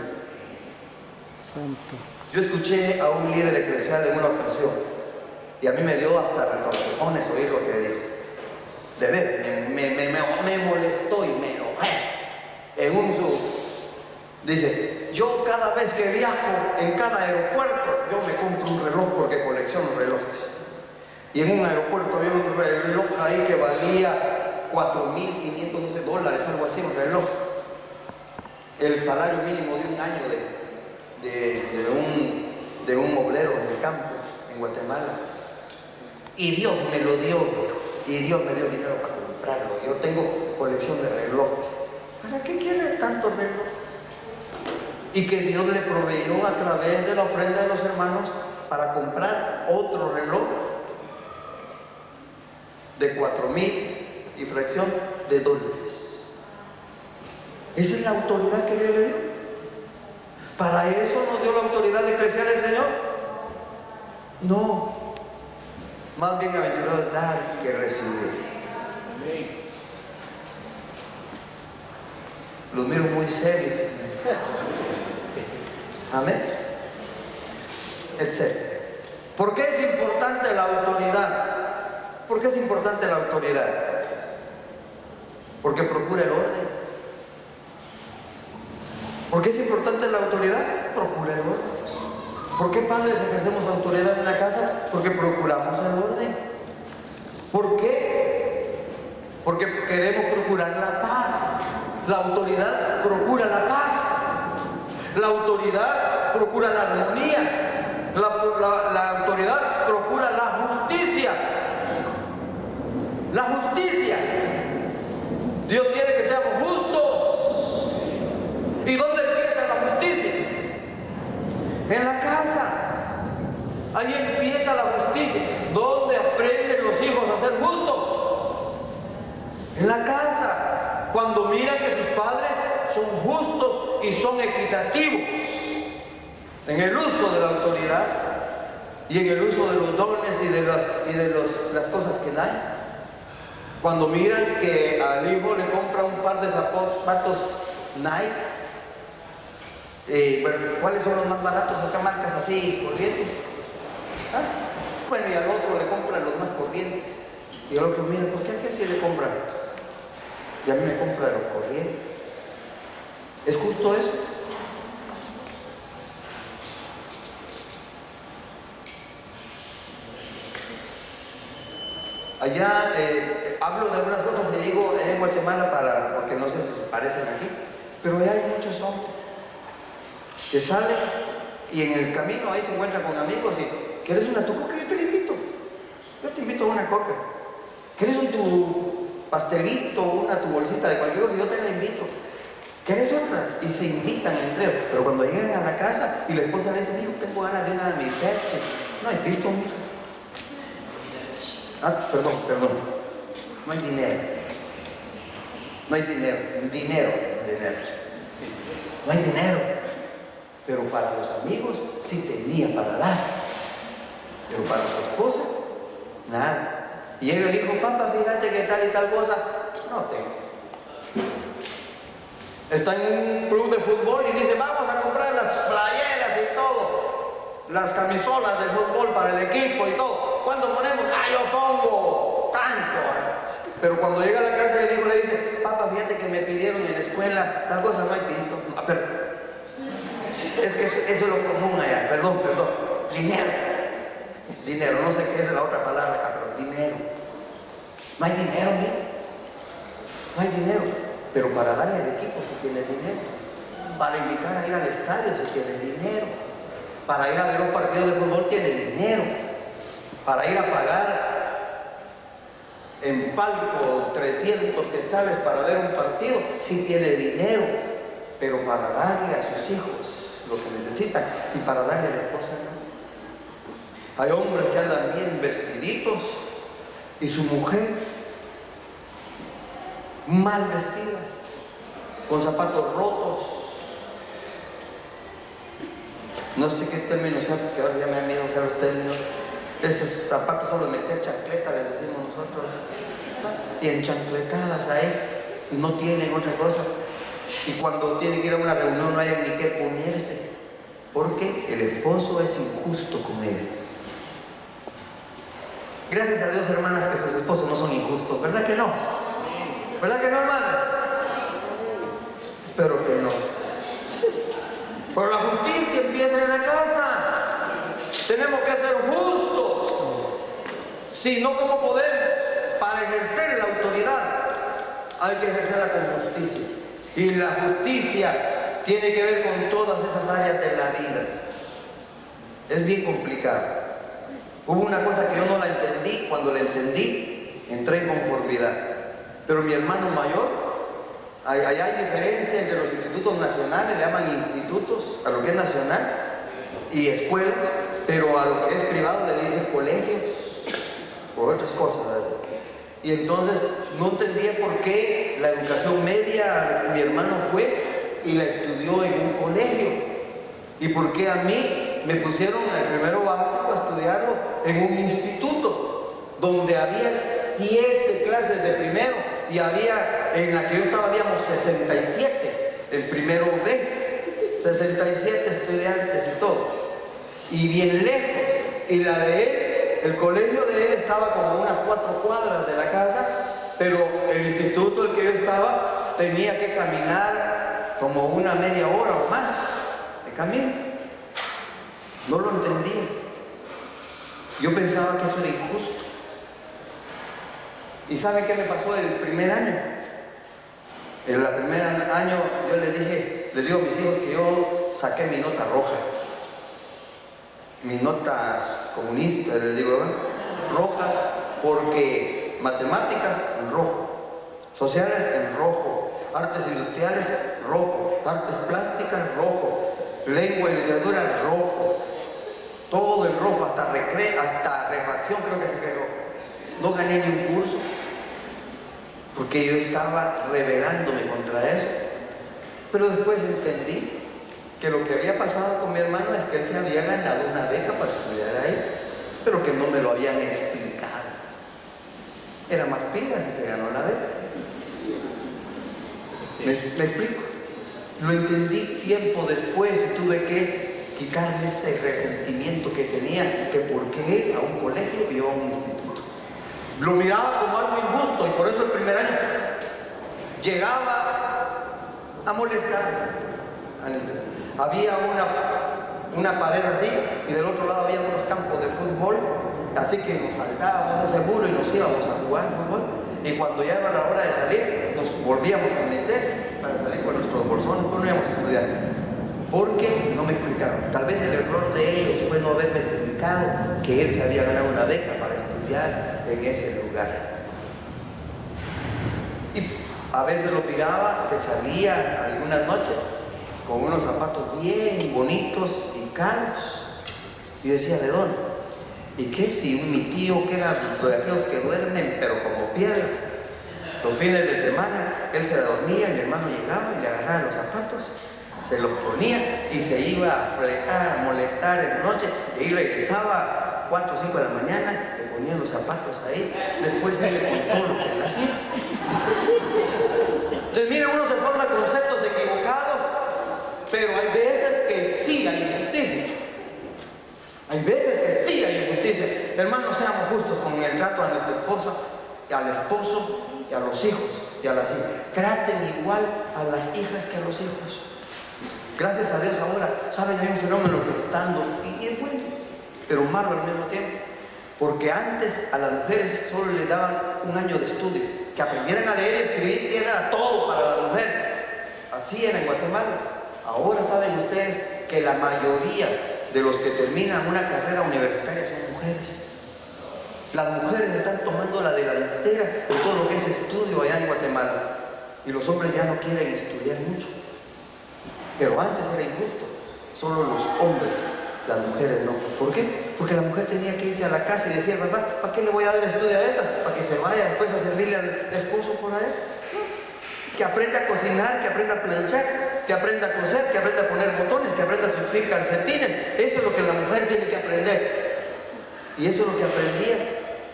Santo. Yo escuché a un líder eclesial en una ocasión y a mí me dio hasta retorcijones oír lo que dijo. De ver, me molestó y me enojé. Dice, yo cada vez que viajo en cada aeropuerto, yo me compro un reloj porque colecciono relojes. Y en un aeropuerto había un reloj ahí que valía $4,500, no sé, dólares, algo así, un reloj. El salario mínimo de un año de un obrero en el campo, en Guatemala. Y Dios me lo dio, y Dios me dio dinero para comprarlo. Yo tengo colección de relojes. ¿Para qué quiere tanto reloj? Y que Dios le proveyó a través de la ofrenda de los hermanos para comprar otro reloj de 4,000 y fracción de dólares. Esa es la autoridad que Dios le dio. ¿Para eso nos dio la autoridad eclesial el Señor? No. Más bien aventurado es dar que recibir. Los miro muy serios. Amén. Etcétera. ¿Por qué es importante la autoridad? ¿Por qué es importante la autoridad? Porque procura el orden. ¿Por qué es importante la autoridad? Procura el orden. ¿Por qué padres ejercemos autoridad en la casa? Porque procuramos el orden. ¿Por qué? Porque queremos procurar la paz. La autoridad procura la paz. La autoridad procura la armonía. La autoridad procura la justicia. La justicia. Dios quiere que seamos justos. ¿Y dónde empieza la justicia? En la casa. Ahí empieza la justicia. ¿Dónde aprenden los hijos a ser justos? En la casa. Cuando miran que sus padres son justos y son equitativos en el uso de la autoridad y en el uso de los dones y de las cosas que dan. Cuando miran que al hijo le compra un par de zapatos Nike, ¿cuáles son los más baratos? Acá marcas así, corrientes. ¿Ah? Bueno, y al otro le compran los más corrientes. Y al otro, mira, ¿por qué a aquel sí le compra? Y a mí me compra de los corrientes. ¿Es justo eso? Allá hablo de algunas cosas que digo en Guatemala porque no sé si se parecen aquí, pero allá hay muchos hombres que salen y en el camino ahí se encuentran con amigos y ¿quieres una tu coca? Yo te la invito. Yo te invito a una coca. ¿Quieres tu pastelito, tu bolsita de cualquier cosa? Yo te la invito. ¿Quieres otra? Y se invitan entre ellos. Pero cuando llegan a la casa y la esposa le dice, hijo, tengo ganas de una de mi Pepsi. No hay visto, mijo. Perdón. No hay dinero. No hay dinero. No hay dinero. Pero para los amigos sí tenía para dar. Pero para su esposa, nada. Y llega el hijo, papá, fíjate que tal y tal cosa. No tengo. Está en un club de fútbol y dice, vamos a comprar las playeras y todo. Las camisolas de fútbol para el equipo y todo. ¿Cuánto ponemos? Yo pongo tanto. Pero cuando llega a la casa el hijo le dice, papá, fíjate que me pidieron en la escuela tal cosa, no hay visto. Pero es que eso es lo común allá. Perdón. Dinero, no sé qué es la otra palabra acá, pero dinero. No hay dinero, mira. No hay dinero. Pero para darle al equipo si tiene dinero. Para invitar a ir al estadio si tiene dinero. Para ir a ver un partido de fútbol tiene dinero. Para ir a pagar en palco 300 quetzales para ver un partido si tiene dinero. Pero para darle a sus hijos lo que necesitan y para darle a la esposa no. Hay hombres que andan bien vestiditos y su mujer mal vestida, con zapatos rotos. No sé qué término sea, porque ahora ya me da miedo usar los términos. Esos zapatos son de meter chancleta, les decimos nosotros. Y enchancletadas ahí, no tienen otra cosa. Y cuando tienen que ir a una reunión no hay ni qué ponerse, porque el esposo es injusto con ella. Gracias a Dios, hermanas, que sus esposos no son injustos, ¿verdad que no? ¿Verdad que no, hermanas? Espero que no. Pero la justicia empieza en la casa. Tenemos que ser justos. Si no, ¿cómo podemos? Para ejercer la autoridad hay que ejercerla con justicia. Y la justicia tiene que ver con todas esas áreas de la vida. Es bien complicado. Hubo una cosa que yo no la entendí. Cuando la entendí, entré en conformidad. Pero mi hermano mayor, allá hay diferencia entre los institutos nacionales, le llaman institutos, a lo que es nacional, y escuelas, pero a lo que es privado le dicen colegios, por otras cosas. Y entonces no entendía por qué la educación media, mi hermano fue y la estudió en un colegio. Y por qué a mí me pusieron en el primero básico a estudiarlo en un instituto, donde había 7 clases de primero, y había, en la que yo estaba, habíamos 67, el primero B, 67 estudiantes y todo, y bien lejos. Y la de él, el colegio de él estaba como a unas 4 cuadras de la casa, pero el instituto el que yo estaba tenía que caminar como una media hora o más de camino. No lo entendía. Yo pensaba que eso era injusto. ¿Y saben qué me pasó el primer año? En el primer año yo les digo a mis hijos que yo saqué mi nota roja. Mis notas comunistas, les digo, ¿no? Roja, porque matemáticas en rojo, sociales en rojo, artes industriales rojo, artes plásticas rojo, lengua y literatura rojo, todo en rojo, hasta refacción creo que saqué rojo. No gané ni un curso, porque yo estaba rebelándome contra eso. Pero después entendí que lo que había pasado con mi hermano es que él se había ganado una beca para estudiar ahí, pero que no me lo habían explicado. Era más pilas y se ganó la beca. ¿Me explico? Lo entendí tiempo después y tuve que quitarme ese resentimiento que tenía, que por qué a un colegio y yo a un instituto. Lo miraba como algo injusto, y por eso el primer año llegaba a molestar al instituto. Había una pared así, y del otro lado había unos campos de fútbol, así que nos saltábamos ese muro y nos íbamos a jugar fútbol. Y cuando ya era la hora de salir, nos volvíamos a meter para salir con nuestros bolsones, pero no íbamos a estudiar. Porque no me explicaron. Tal vez el error de ellos fue no haberme explicado que él se había ganado una beca para estudiar en ese lugar. Y a veces lo miraba que salía algunas noches con unos zapatos bien bonitos y caros. Y decía, ¿de dónde? ¿Y qué si mi tío, que era de aquellos que duermen pero como piedras, los fines de semana él se dormía, mi hermano llegaba y le agarraba los zapatos, se los ponía y se iba a fregar, a molestar en la noche, y ahí regresaba 4 o 5 de la mañana, le ponía los zapatos ahí, después él le contó lo que él hacía. Entonces miren, uno se forma conceptos equivocados, pero hay veces que sí hay injusticia. Hay veces que sí hay injusticia. Hermanos, seamos justos con el trato a nuestra esposa, y al esposo, y a los hijos, y a las hijas. Traten igual a las hijas que a los hijos. Gracias a Dios ahora, saben, hay un fenómeno que se está dando, y es bueno, pero malo al mismo tiempo. Porque antes a las mujeres solo les daban un año de estudio, que aprendieran a leer y escribir, y era todo para la mujer. Así era en Guatemala. Ahora saben ustedes que la mayoría de los que terminan una carrera universitaria son mujeres. Las mujeres están tomando la delantera de todo lo que es estudio allá en Guatemala, y los hombres ya no quieren estudiar mucho. Pero antes era injusto, solo los hombres, las mujeres no. ¿Por qué? Porque la mujer tenía que irse a la casa y decir, papá, ¿para qué le voy a dar estudio a esta? Para que se vaya después a servirle al esposo por ahí. Que aprenda a cocinar, que aprenda a planchar, que aprenda a coser, que aprenda a poner botones, que aprenda a surcir calcetines. Eso es lo que la mujer tiene que aprender. Y eso es lo que aprendía.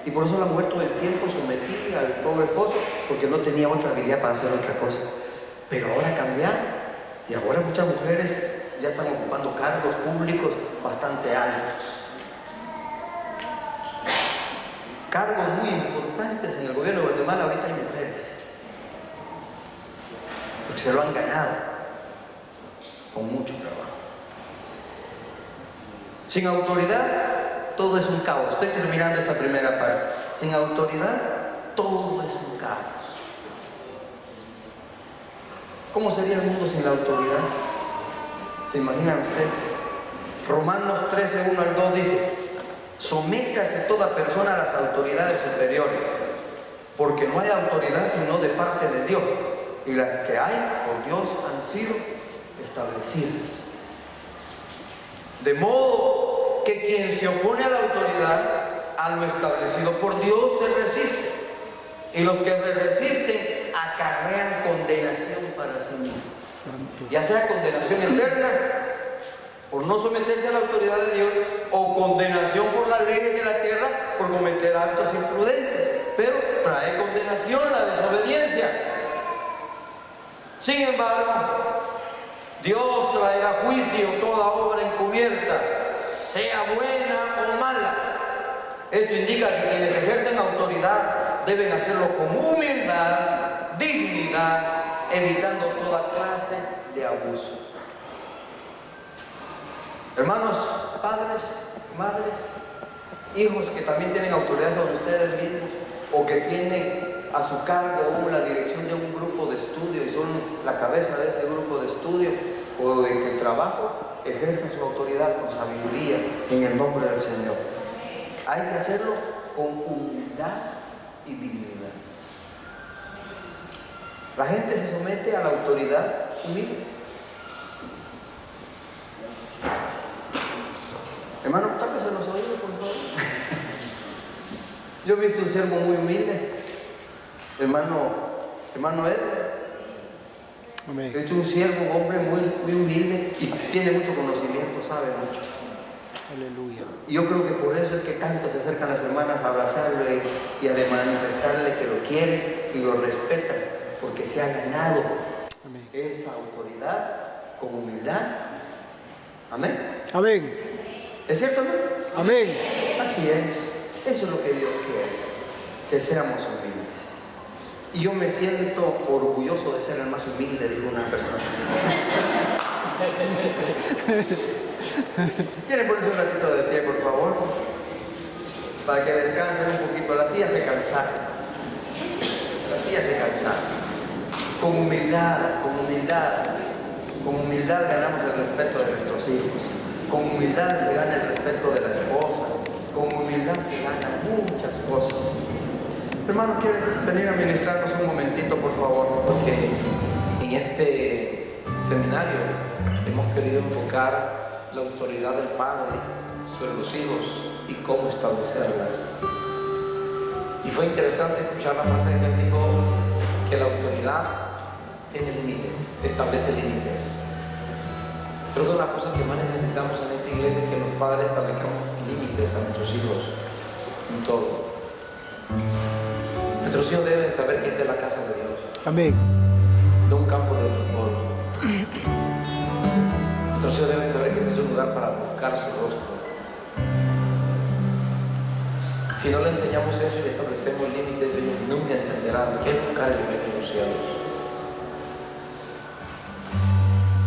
Y por eso la mujer todo el tiempo sometía al pobre esposo, porque no tenía otra habilidad para hacer otra cosa. Pero ahora cambiaron. Y ahora muchas mujeres ya están ocupando cargos públicos bastante altos. Cargos muy importantes en el gobierno de Guatemala ahorita hay mujeres. Porque se lo han ganado con mucho trabajo. Sin autoridad, todo es un caos. Estoy terminando esta primera parte. Sin autoridad, todo es un caos. ¿Cómo sería el mundo sin la autoridad? ¿Se imaginan ustedes? Romanos 13, 1 al 2 dice: sométase toda persona a las autoridades superiores, porque no hay autoridad sino de parte de Dios, y las que hay por Dios han sido establecidas. De modo que quien se opone a la autoridad, a lo establecido por Dios, se resiste, y los que se resisten acarrean condenación para sí mismos, ya sea condenación eterna por no someterse a la autoridad de Dios, o condenación por las leyes de la tierra por cometer actos imprudentes, pero trae condenación la desobediencia. Sin embargo, Dios traerá juicio toda obra encubierta, sea buena o mala. Esto indica que quienes ejercen autoridad deben hacerlo con humildad, dignidad, evitando toda clase de abuso. Hermanos, padres, madres, hijos que también tienen autoridad sobre ustedes mismos, o que tienen a su cargo la dirección de un grupo de estudio y son la cabeza de ese grupo de estudio o de trabajo, ejercen su autoridad con sabiduría en el nombre del Señor. Hay que hacerlo con humildad y dignidad. La gente se somete a la autoridad humilde. Hermano, tápese los oídos, por favor. Yo he visto un siervo muy humilde, hermano Ed. He visto un siervo, un hombre muy humilde y tiene mucho conocimiento, sabe mucho. Aleluya. Y yo creo que por eso es que tanto se acercan las hermanas a abrazarle y a manifestarle que lo quieren y lo respetan, porque se ha ganado esa autoridad con humildad. Amén. Amén. ¿Es cierto, no? Amén. Así es. Eso es lo que Dios quiere, que seamos humildes. Y yo me siento orgulloso de ser el más humilde, dijo una persona. ¿Quieren ponerse un ratito de pie, por favor? Para que descansen un poquito. Las sillas se cansaron. Las sillas se cansaron. Con humildad ganamos el respeto de nuestros hijos. Con humildad se gana el respeto de la esposa. Con humildad se ganan muchas cosas. Hermano, ¿quiere venir a ministrarnos un momentito, por favor? Porque en este seminario hemos querido enfocar la autoridad del Padre sobre los hijos y cómo establecerla. Y fue interesante escuchar la frase que él dijo, que la autoridad tiene límites, establece límites. Creo que una cosa que más necesitamos en esta iglesia es que los padres establezcamos límites a nuestros hijos en todo. Nuestros hijos deben saber que esta es la casa de Dios. Amén. No un campo de fútbol. Nuestros hijos deben saber que este es un lugar para buscar su rostro. Si no le enseñamos eso y le establecemos límites, ellos nunca entenderán qué es buscar el reino de los cielos.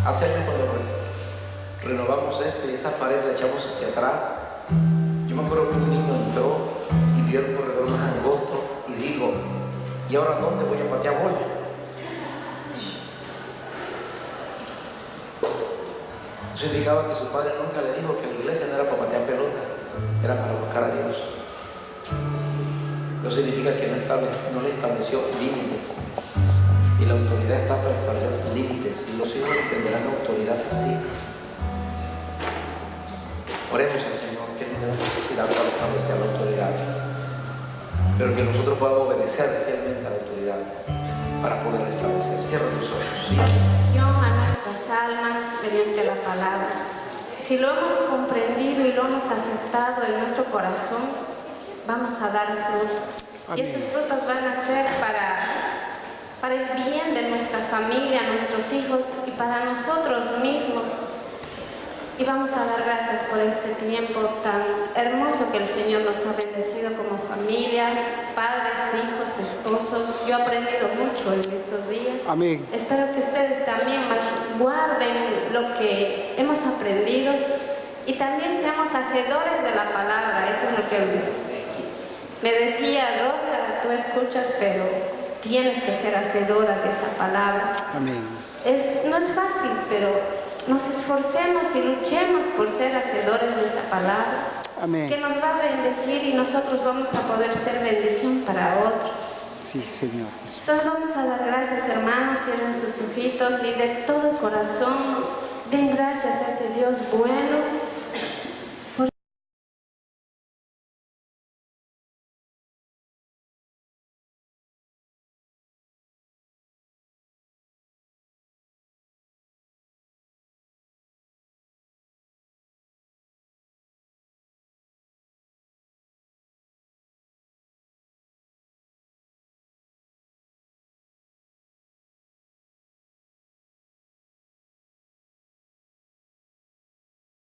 Hace años cuando renovamos esto y esa pared la echamos hacia atrás, yo me acuerdo que un niño entró y vio el corredor más angosto y digo, ¿y ahora dónde voy a patear bola? Eso indicaba que su padre nunca le dijo que la iglesia no era para patear pelota, era para buscar a Dios. Eso significa que no le estableció límites. Y la autoridad está para establecer límites. Y los hijos entenderán la autoridad así. Oremos al Señor que nos dé la capacidad para establecer la autoridad, pero que nosotros podamos obedecer fielmente a la autoridad para poder establecer. Cierra tus ojos. ¿Sí? Bendición a nuestras almas mediante la palabra. si lo hemos comprendido y lo hemos aceptado en nuestro corazón, vamos a dar frutos. Y esos frutos van a ser para el bien de nuestra familia, nuestros hijos y para nosotros mismos. Y vamos a dar gracias por este tiempo tan hermoso que el Señor nos ha bendecido como familia, padres, hijos, esposos. Yo he aprendido mucho en estos días. Amén. Espero que ustedes también guarden lo que hemos aprendido y también seamos hacedores de la palabra. Eso es lo que me decía Rosa, tú escuchas, pero tienes que ser hacedora de esa palabra. Amén. No es fácil, pero nos esforcemos y luchemos por ser hacedores de esa palabra. Amén. Que nos va a bendecir y nosotros vamos a poder ser bendición para otros. Sí, Señor. Entonces vamos a dar gracias, hermanos, cierren sus ojitos y de todo corazón den gracias a ese Dios bueno